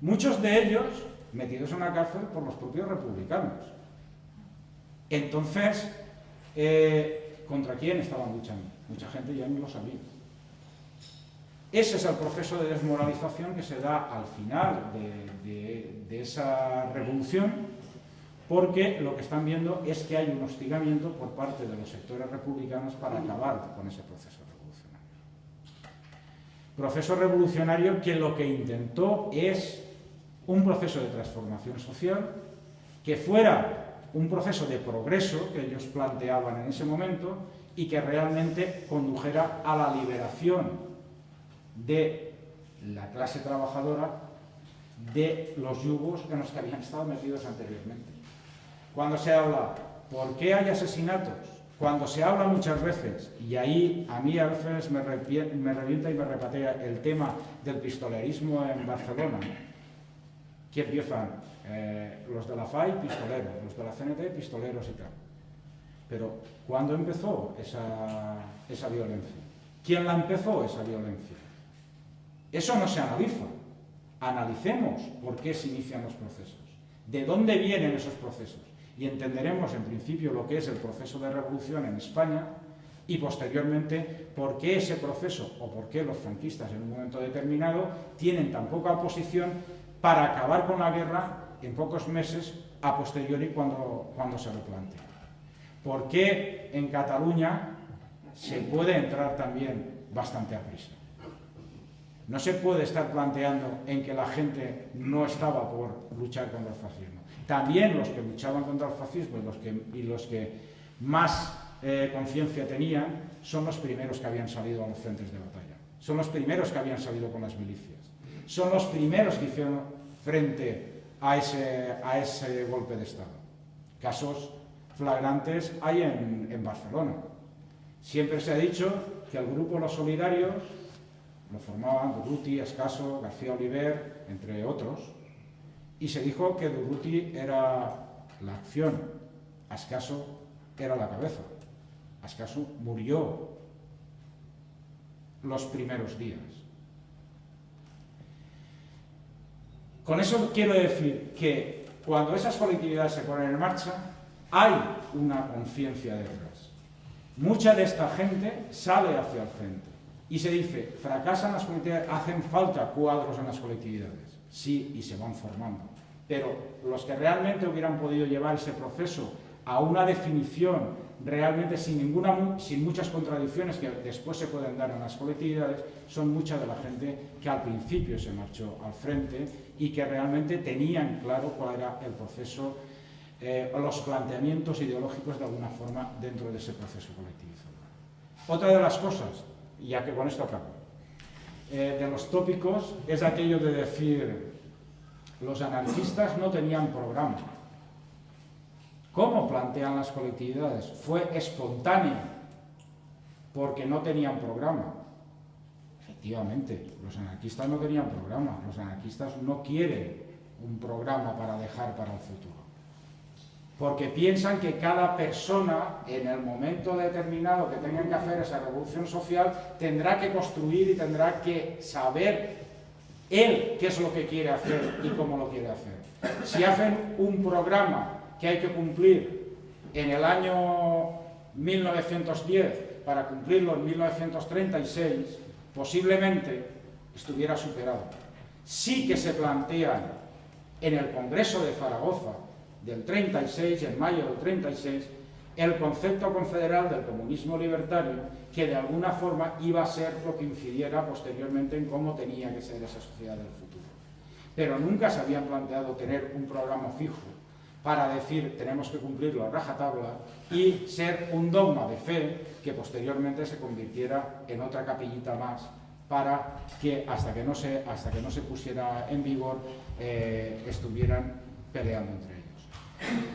Muchos de ellos metidos en la cárcel por los propios republicanos. Entonces, ¿contra quién estaban luchando? Mucha gente ya no lo sabía. Ese es el proceso de desmoralización que se da al final de esa revolución, porque lo que están viendo es que hay un hostigamiento por parte de los sectores republicanos para acabar con ese proceso revolucionario. Proceso revolucionario que lo que intentó es un proceso de transformación social, que fuera un proceso de progreso que ellos planteaban en ese momento y que realmente condujera a la liberación de la clase trabajadora de los yugos en los que habían estado metidos anteriormente. Cuando se habla, ¿por qué hay asesinatos? Cuando se habla muchas veces, y ahí a mí a veces me revienta y me repatea el tema del pistolerismo en Barcelona, que empiezan los de la FAI, pistoleros, los de la CNT, pistoleros y tal. Pero, ¿cuándo empezó esa violencia? ¿Quién la empezó, esa violencia? Eso no se analiza. Analicemos por qué se inician los procesos, de dónde vienen esos procesos, y entenderemos en principio lo que es el proceso de revolución en España y posteriormente por qué ese proceso o por qué los franquistas en un momento determinado tienen tan poca oposición para acabar con la guerra en pocos meses a posteriori cuando se lo plantea. ¿Por qué en Cataluña se puede entrar también bastante a prisa? No se puede estar planteando en que la gente no estaba por luchar contra el fascismo. También los que luchaban contra el fascismo y los que más conciencia tenían son los primeros que habían salido a los frentes de batalla. Son los primeros que habían salido con las milicias. Son los primeros que hicieron frente a ese golpe de Estado. Casos flagrantes hay en Barcelona. Siempre se ha dicho que el grupo Los Solidarios lo formaban Durruti, Ascaso, García Oliver, entre otros, y se dijo que Durruti era la acción, Ascaso era la cabeza. Ascaso murió los primeros días. Con eso quiero decir que cuando esas colectividades se ponen en marcha, hay una conciencia detrás. Mucha de esta gente sale hacia el frente. Y se dice, fracasan las colectividades, hacen falta cuadros en las colectividades. Sí, y se van formando. Pero los que realmente hubieran podido llevar ese proceso a una definición realmente sin muchas contradicciones que después se pueden dar en las colectividades, son mucha de la gente que al principio se marchó al frente y que realmente tenían claro cuál era el proceso, los planteamientos ideológicos de alguna forma dentro de ese proceso colectivizador. Otra de las cosas, ya que con esto acabo, de los tópicos es aquello de decir los anarquistas no tenían programa. ¿Cómo plantean las colectividades? Fue espontáneo, porque no tenían programa. Efectivamente, los anarquistas no tenían programa. Los anarquistas no quieren un programa para dejar para el futuro. Porque piensan que cada persona, en el momento determinado que tengan que hacer esa revolución social, tendrá que construir y tendrá que saber él qué es lo que quiere hacer y cómo lo quiere hacer. Si hacen un programa que hay que cumplir en el año 1910 para cumplirlo en 1936, posiblemente estuviera superado. Sí que se plantean en el Congreso de Zaragoza del 36, en mayo del 36, el concepto confederal del comunismo libertario, que de alguna forma iba a ser lo que incidiera posteriormente en cómo tenía que ser esa sociedad del futuro. Pero nunca se habían planteado tener un programa fijo para decir tenemos que cumplirlo a rajatabla y ser un dogma de fe que posteriormente se convirtiera en otra capillita más para que hasta que no se pusiera en vigor estuvieran peleando entre ellos.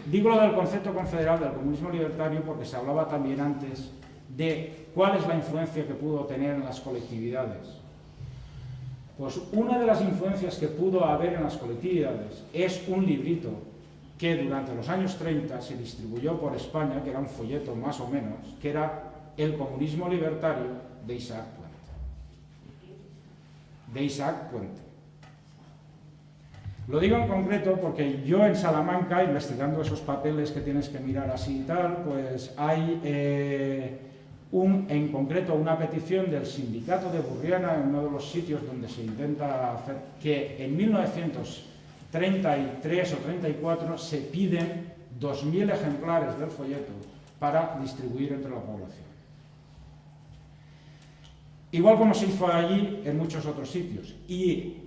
Digo lo del concepto confederal del comunismo libertario porque se hablaba también antes de cuál es la influencia que pudo tener en las colectividades. Pues una de las influencias que pudo haber en las colectividades es un librito que durante los años 30 se distribuyó por España, que era un folleto más o menos, que era El comunismo libertario de Isaac Puente. Lo digo en concreto porque yo en Salamanca, investigando esos papeles que tienes que mirar así y tal, pues hay en concreto una petición del sindicato de Burriana, en uno de los sitios donde se intenta hacer, que en 1933 o 34 se piden 2.000 ejemplares del folleto para distribuir entre la población. Igual como se hizo allí en muchos otros sitios. Y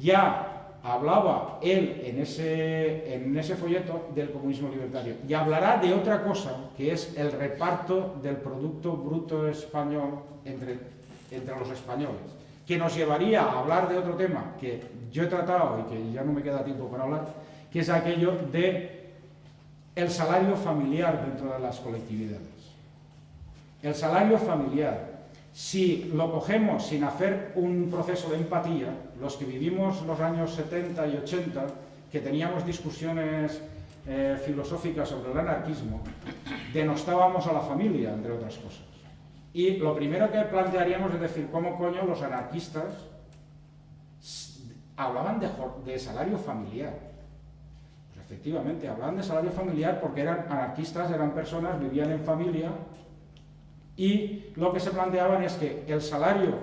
ya hablaba él en ese folleto del comunismo libertario. Y hablará de otra cosa, que es el reparto del Producto Bruto Español entre los españoles, que nos llevaría a hablar de otro tema que yo he tratado y que ya no me queda tiempo para hablar, que es aquello de el salario familiar dentro de las colectividades. El salario familiar. Si lo cogemos sin hacer un proceso de empatía, los que vivimos los años 70 y 80, que teníamos discusiones filosóficas sobre el anarquismo, denostábamos a la familia, entre otras cosas. Y lo primero que plantearíamos es decir, ¿cómo coño los anarquistas hablaban de salario familiar? Pues efectivamente, hablaban de salario familiar porque eran anarquistas, eran personas, vivían en familia. Y lo que se planteaban es que el salario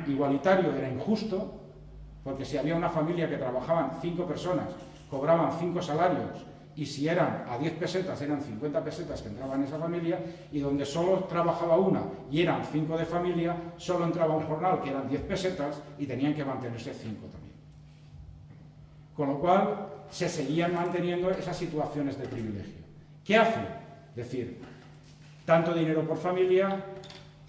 igualitario era injusto, porque si había una familia que trabajaban 5 personas, cobraban 5 salarios, y si eran a 10 pesetas, eran 50 pesetas que entraban en esa familia, y donde solo trabajaba una y eran 5 de familia, solo entraba un jornal que eran 10 pesetas y tenían que mantenerse 5 también. Con lo cual, se seguían manteniendo esas situaciones de privilegio. ¿Qué hace? Decir, tanto dinero por familia,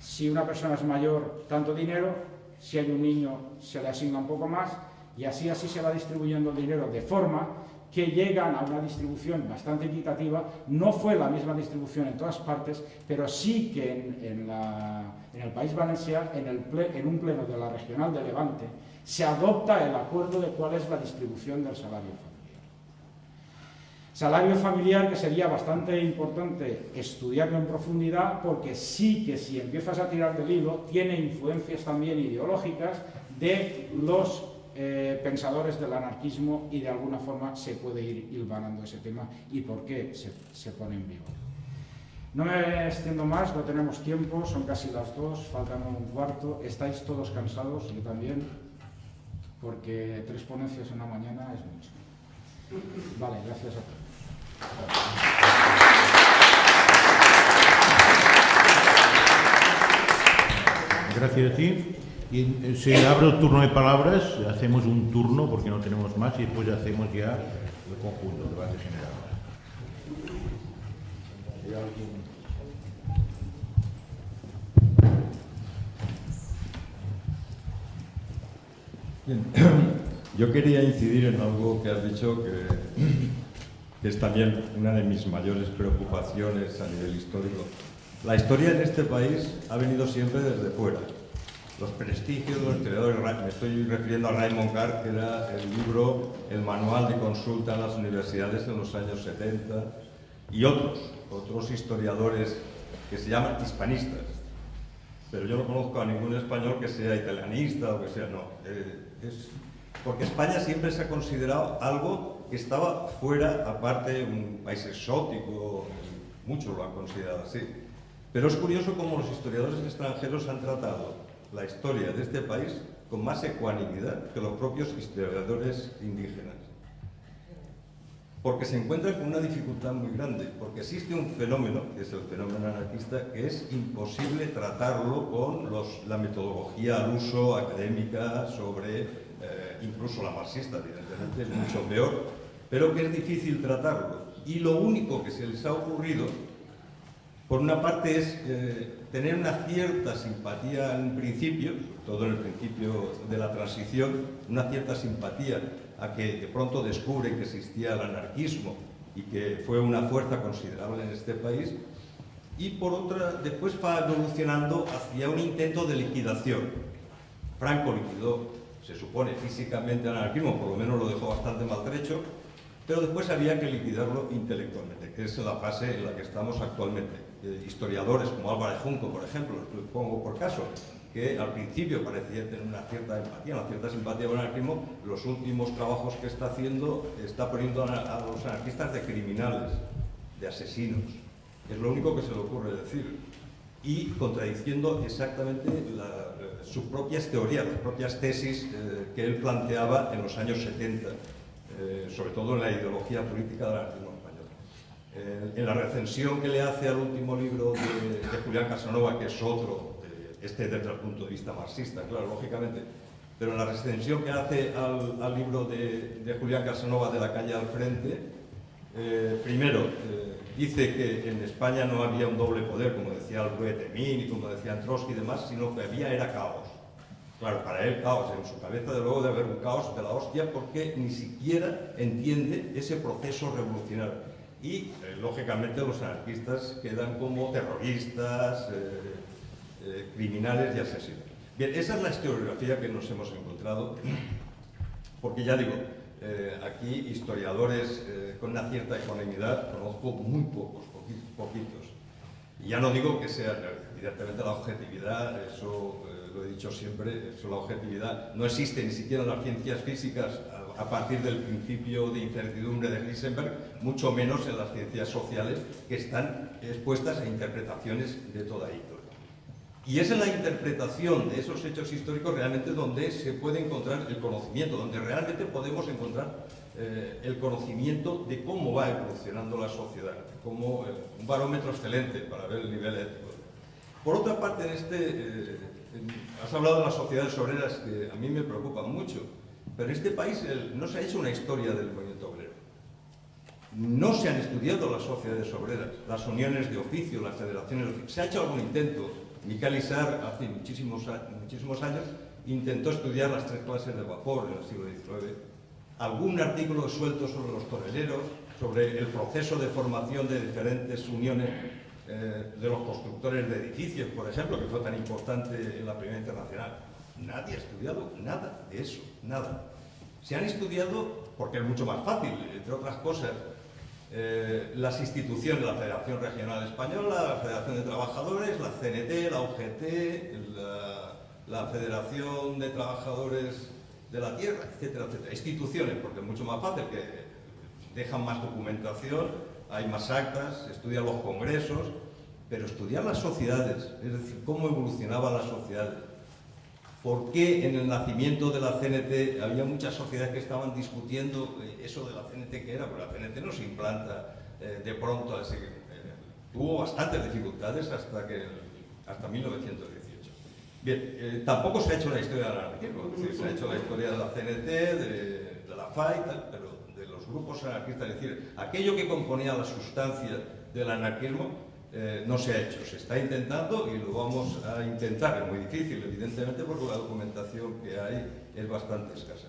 si una persona es mayor, tanto dinero, si hay un niño se le asigna un poco más, y así se va distribuyendo el dinero de forma que llegan a una distribución bastante equitativa. No fue la misma distribución en todas partes, pero sí que en el País Valencià, en un pleno de la Regional de Levante, se adopta el acuerdo de cuál es la distribución del salario familiar. Salario familiar que sería bastante importante estudiarlo en profundidad, porque sí que si empiezas a tirar del hilo, tiene influencias también ideológicas de los pensadores del anarquismo, y de alguna forma se puede ir hilvanando ese tema y por qué se pone en vigor. No me extiendo más, no tenemos tiempo, son casi las 2, faltan un cuarto, estáis todos cansados, yo también, porque 3 ponencias en la mañana es mucho. Vale, gracias a todos. Gracias a ti. Y se abre el turno de palabras, hacemos un turno porque no tenemos más y después hacemos ya el conjunto, el debate general. ¿Hay alguien? Bien. Yo quería incidir en algo que has dicho que es también una de mis mayores preocupaciones a nivel histórico. La historia en este país ha venido siempre desde fuera. Los prestigios, los historiadores, me estoy refiriendo a Raymond Carr, que era el libro, el manual de consulta en las universidades en los años 70, y otros historiadores que se llaman hispanistas. Pero yo no conozco a ningún español que sea italianista o que sea, no. Porque España siempre se ha considerado algo que estaba fuera, aparte un país exótico, muchos lo han considerado así. Pero es curioso cómo los historiadores extranjeros han tratado la historia de este país con más ecuanimidad que los propios historiadores indígenas. porque se encuentra con una dificultad muy grande, porque existe un fenómeno, que es el fenómeno anarquista, que es imposible tratarlo con la metodología al uso académica sobre, incluso la marxista, evidentemente, es mucho peor, pero que es difícil tratarlo. Y lo único que se les ha ocurrido, por una parte, es tener una cierta simpatía en principio, todo en el principio de la transición, una cierta simpatía a que de pronto descubren que existía el anarquismo y que fue una fuerza considerable en este país, y por otra, después va evolucionando hacia un intento de liquidación. Franco liquidó, se supone, físicamente al anarquismo, por lo menos lo dejó bastante maltrecho, pero después había que liquidarlo intelectualmente, que es la fase en la que estamos actualmente. Historiadores como Álvarez Junco, por ejemplo, lo pongo por caso, que al principio parecía tener una cierta empatía, una cierta simpatía por el anarquismo, los últimos trabajos que está haciendo está poniendo a los anarquistas de criminales, de asesinos. Es lo único que se le ocurre decir. Y contradiciendo exactamente sus propias teorías, las propias tesis que él planteaba en los años 70, sobre todo en la ideología política del anarquismo español. En la recensión que le hace al último libro de Julián Casanova, que es otro, desde el punto de vista marxista, claro, lógicamente, pero en la recensión que hace al libro de Julián Casanova, De la calle al frente, primero dice que en España no había un doble poder, como decía Albuet-Emín y como decían Trotsky y demás, sino que había caos. Claro, para él caos, en su cabeza de luego debe haber un caos de la hostia, porque ni siquiera entiende ese proceso revolucionario. Y, lógicamente, los anarquistas quedan como terroristas, criminales y asesinos. Bien, esa es la historiografía que nos hemos encontrado, porque ya digo, aquí historiadores con una cierta ecuanimidad conozco muy pocos, poquitos. Y ya no digo que sea, evidentemente, la objetividad, eso lo he dicho siempre, eso, la objetividad no existe ni siquiera en las ciencias físicas a partir del principio de incertidumbre de Heisenberg, mucho menos en las ciencias sociales, que están expuestas a interpretaciones de toda índole. Y es en la interpretación de esos hechos históricos realmente donde se puede encontrar el conocimiento, donde realmente podemos encontrar el conocimiento de cómo va evolucionando la sociedad, como un barómetro excelente para ver el nivel ético. Por otra parte, has hablado de las sociedades obreras, que a mí me preocupan mucho, pero en este país no se ha hecho una historia del movimiento obrero. No se han estudiado las sociedades obreras, las uniones de oficio, las federaciones de oficio. Se ha hecho algún intento. Miquel Isar, hace muchísimos años, intentó estudiar las 3 clases de vapor en el siglo XIX. Algún artículo suelto sobre los toneleros, sobre el proceso de formación de diferentes uniones de los constructores de edificios, por ejemplo, que fue tan importante en la Primera Internacional. Nadie ha estudiado nada de eso, nada. Se han estudiado, porque es mucho más fácil, entre otras cosas, las instituciones, la Federación Regional Española, la Federación de Trabajadores, la CNT, la UGT, la Federación de Trabajadores de la Tierra, etcétera, etcétera. Instituciones, porque es mucho más fácil, que dejan más documentación, hay más actas, estudian los congresos, pero estudiar las sociedades, es decir, cómo evolucionaban las sociedades. ¿Por qué en el nacimiento de la CNT había muchas sociedades que estaban discutiendo eso de la CNT que era? Porque la CNT no se implanta de pronto, así que tuvo bastantes dificultades hasta 1918. Bien, tampoco se ha hecho la historia del anarquismo, es decir, se ha hecho la historia de la CNT, de la FAI, pero de los grupos anarquistas, es decir, aquello que componía la sustancia del anarquismo no se ha hecho, se está intentando y lo vamos a intentar. Es muy difícil, evidentemente, porque la documentación que hay es bastante escasa.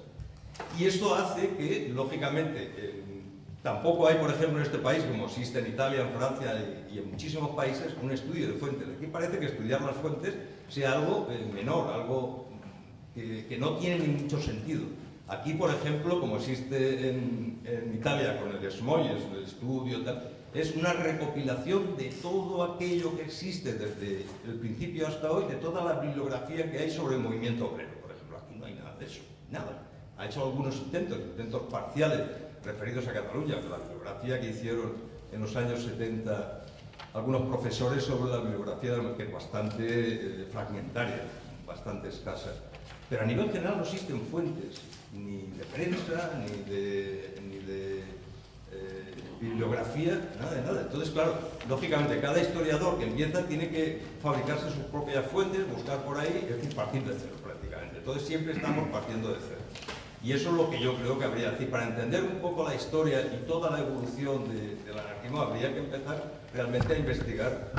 Y esto hace que, lógicamente, tampoco hay, por ejemplo, en este país, como existe en Italia, en Francia y en muchísimos países, un estudio de fuentes. Aquí parece que estudiar las fuentes sea algo menor, algo que no tiene ni mucho sentido. Aquí, por ejemplo, como existe en Italia con el Smoyes, el estudio y tal, es una recopilación de todo aquello que existe desde el principio hasta hoy, de toda la bibliografía que hay sobre el movimiento obrero. Por ejemplo, aquí no hay nada de eso, nada. Ha hecho algunos intentos parciales referidos a Cataluña, la bibliografía que hicieron en los años 70 algunos profesores sobre la bibliografía, que es bastante fragmentaria, bastante escasa. Pero a nivel general no existen fuentes, ni de prensa, ni de bibliografía, nada de nada. Entonces, claro, lógicamente cada historiador que empieza tiene que fabricarse sus propias fuentes, buscar por ahí, es decir, partir de cero prácticamente. Entonces siempre estamos partiendo de cero. Y eso es lo que yo creo que habría que decir. Para entender un poco la historia y toda la evolución del anarquismo habría que empezar realmente a investigar,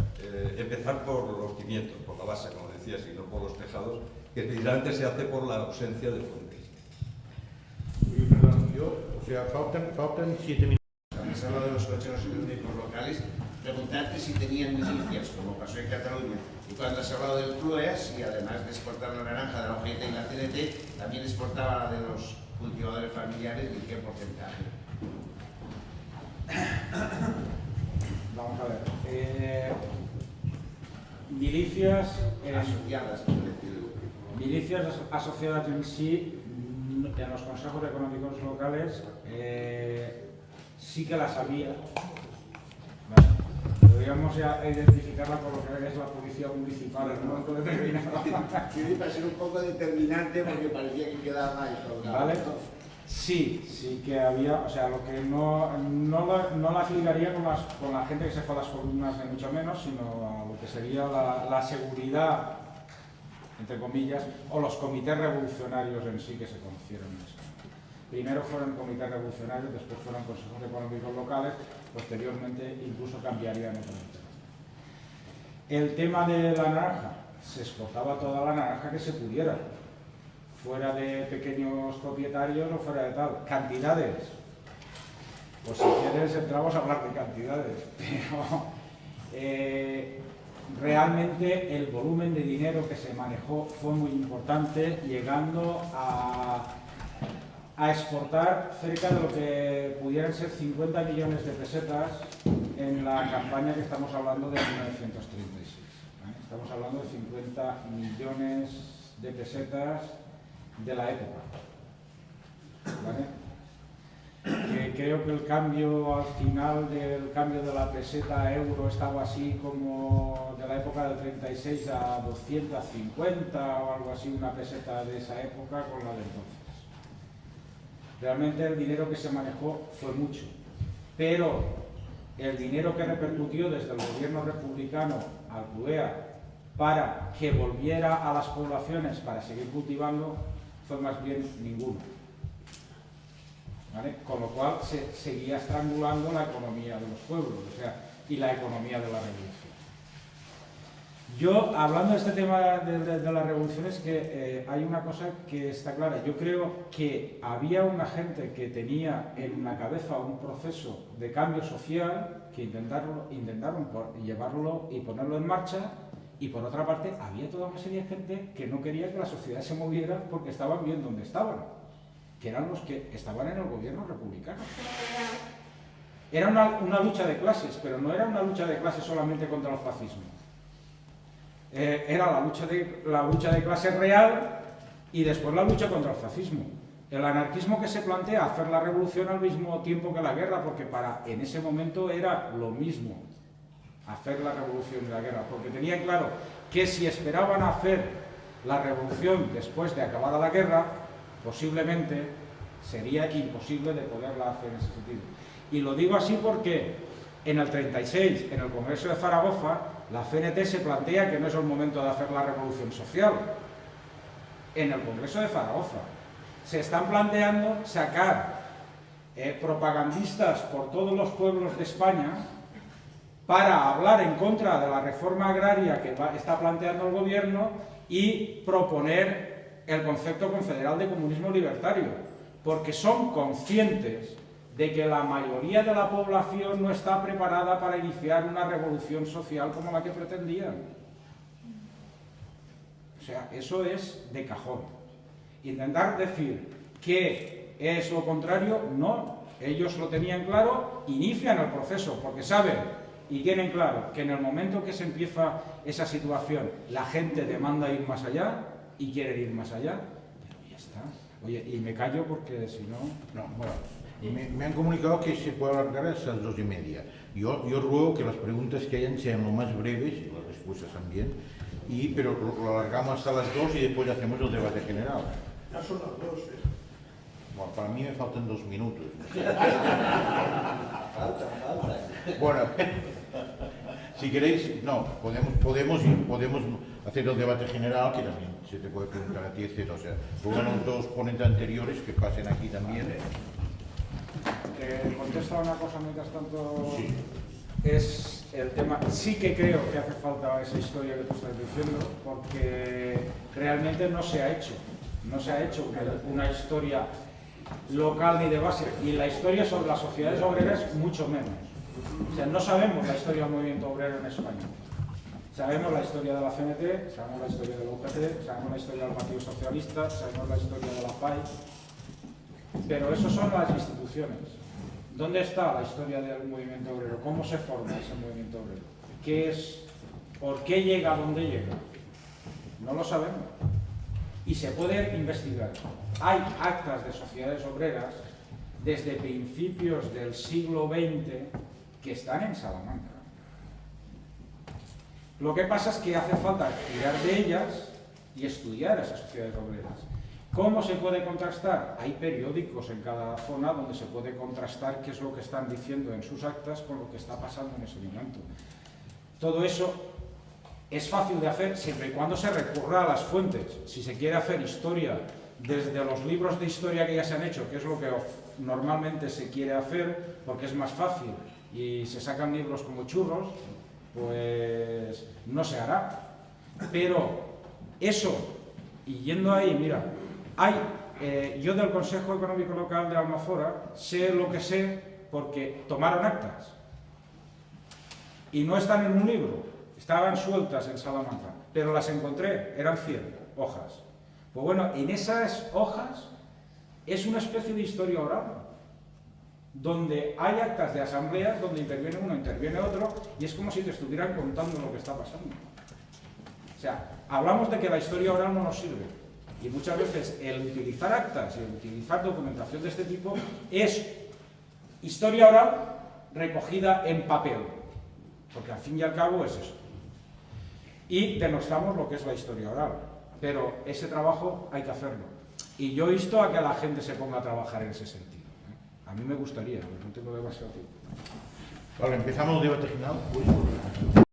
empezar por los cimientos, por la base, como decías, y no por los tejados, que precisamente se hace por la ausencia de fuentes. Perdón, o sea, faltan 7 minutos. Cuando se habla de los cocheros económicos locales, preguntarte si tenían milicias, como pasó en Cataluña. Y cuando has hablado del CLUES, y además de exportar la naranja de la OGT y la CNT, también exportaba la de los cultivadores familiares, ¿y qué porcentaje? Vamos a ver. Milicias Asociadas, quiero decir. Milicias asociadas en sí, en los consejos económicos locales, sí que las había. Vale. Podríamos ya identificarla por lo que es la policía municipal en un momento determinado. Quiero ser un poco determinante porque parecía que quedaba mal. ¿Vale? Sí que había, o sea, lo que no las ligaría con la gente que se fue a las columnas, ni mucho menos, sino a lo que sería la seguridad, entre comillas, o los comités revolucionarios en sí que se conocieron en eso. Primero fueron comités revolucionarios, después fueron consejos económicos locales, posteriormente incluso cambiarían el tema. El tema de la naranja, se exportaba toda la naranja que se pudiera, fuera de pequeños propietarios o fuera de tal. Cantidades, pues si quieres entramos a hablar de cantidades, pero realmente el volumen de dinero que se manejó fue muy importante, llegando a exportar cerca de lo que pudieran ser 50 millones de pesetas en la campaña que estamos hablando de 1936. Estamos hablando de 50 millones de pesetas de la época. ¿Vale? Que creo que el cambio al final del cambio de la peseta a euro estaba así como de la época del 36 a 250 o algo así, una peseta de esa época con la de entonces. Realmente el dinero que se manejó fue mucho, pero el dinero que repercutió desde el gobierno republicano al CLUEA para que volviera a las poblaciones para seguir cultivando fue más bien ninguno. ¿Vale? Con lo cual se seguía estrangulando la economía de los pueblos, o sea, y la economía de la revolución. Yo, hablando de este tema de la revolución, es que hay una cosa que está clara. Yo creo que había una gente que tenía en la cabeza un proceso de cambio social que intentaron llevarlo y ponerlo en marcha, y por otra parte había toda una serie de gente que no quería que la sociedad se moviera porque estaban bien donde estaban, que eran los que estaban en el gobierno republicano. Era una lucha de clases, pero no era una lucha de clases solamente contra el fascismo. Era la lucha de clase real y después la lucha contra el fascismo. El anarquismo que se plantea hacer la revolución al mismo tiempo que la guerra, porque en ese momento era lo mismo hacer la revolución de la guerra, porque tenían claro que si esperaban hacer la revolución después de acabada la guerra, posiblemente sería imposible de poderla hacer en ese sentido. Y lo digo así porque en el 36, en el Congreso de Zaragoza, la CNT se plantea que no es el momento de hacer la revolución social. En el Congreso de Zaragoza se están planteando sacar propagandistas por todos los pueblos de España para hablar en contra de la reforma agraria que está planteando el gobierno y proponer el concepto confederal de comunismo libertario, porque son conscientes de que la mayoría de la población no está preparada para iniciar una revolución social como la que pretendían. O sea, eso es de cajón. Intentar decir que es lo contrario, no. Ellos lo tenían claro, inician el proceso, porque saben y tienen claro que en el momento que se empieza esa situación, la gente demanda ir más allá y quiere ir más allá, pero ya está. Oye, y me callo porque si no... No, bueno. Me han comunicado que se puede alargar hasta las 2:30. Yo ruego que las preguntas que hayan sean lo más breves, y las respuestas también, pero lo alargamos hasta las 2 y después hacemos el debate general. Ya son las 2, Bueno, para mí me faltan 2 minutos. Falta. Bueno, si queréis, no, podemos hacer el debate general, que también se te puede preguntar a ti, etc. O sea, pongan los 2 ponentes anteriores que pasen aquí también. Contesto a una cosa mientras tanto. Sí. Es el tema. Sí que creo que hace falta esa historia que tú estás diciendo, porque realmente no se ha hecho. No se ha hecho una historia local ni de base. Y la historia sobre las sociedades obreras, mucho menos. O sea, no sabemos la historia del movimiento obrero en España. Sabemos la historia de la CNT, sabemos la historia de la UGT, sabemos la historia del Partido Socialista, sabemos la historia de la PAI, pero eso son las instituciones. ¿Dónde está la historia del movimiento obrero? ¿Cómo se forma ese movimiento obrero? ¿Qué es? ¿Por qué llega a donde llega? No lo sabemos. Y se puede investigar. Hay actas de sociedades obreras desde principios del siglo XX que están en Salamanca. Lo que pasa es que hace falta tirar de ellas y estudiar esas sociedades obreras. ¿Cómo se puede contrastar? Hay periódicos en cada zona donde se puede contrastar qué es lo que están diciendo en sus actas con lo que está pasando en ese momento. Todo eso es fácil de hacer siempre y cuando se recurra a las fuentes. Si se quiere hacer historia desde los libros de historia que ya se han hecho, que es lo que normalmente se quiere hacer, porque es más fácil y se sacan libros como churros, pues no se hará. Pero eso, y yendo ahí, mira, yo del Consejo Económico Local de Almazora sé lo que sé porque tomaron actas y no están en un libro, estaban sueltas en Salamanca, pero las encontré, eran 100 hojas. Pues bueno, en esas hojas es una especie de historia oral, donde hay actas de asambleas donde interviene uno, interviene otro, y es como si te estuvieran contando lo que está pasando. O sea, hablamos de que la historia oral no nos sirve. Y muchas veces el utilizar actas y el utilizar documentación de este tipo es historia oral recogida en papel, porque al fin y al cabo es eso. Y denostamos lo que es la historia oral, pero ese trabajo hay que hacerlo. Y yo insto a que la gente se ponga a trabajar en ese sentido. A mí me gustaría, pero no tengo demasiado tiempo. Vale, empezamos el debate final.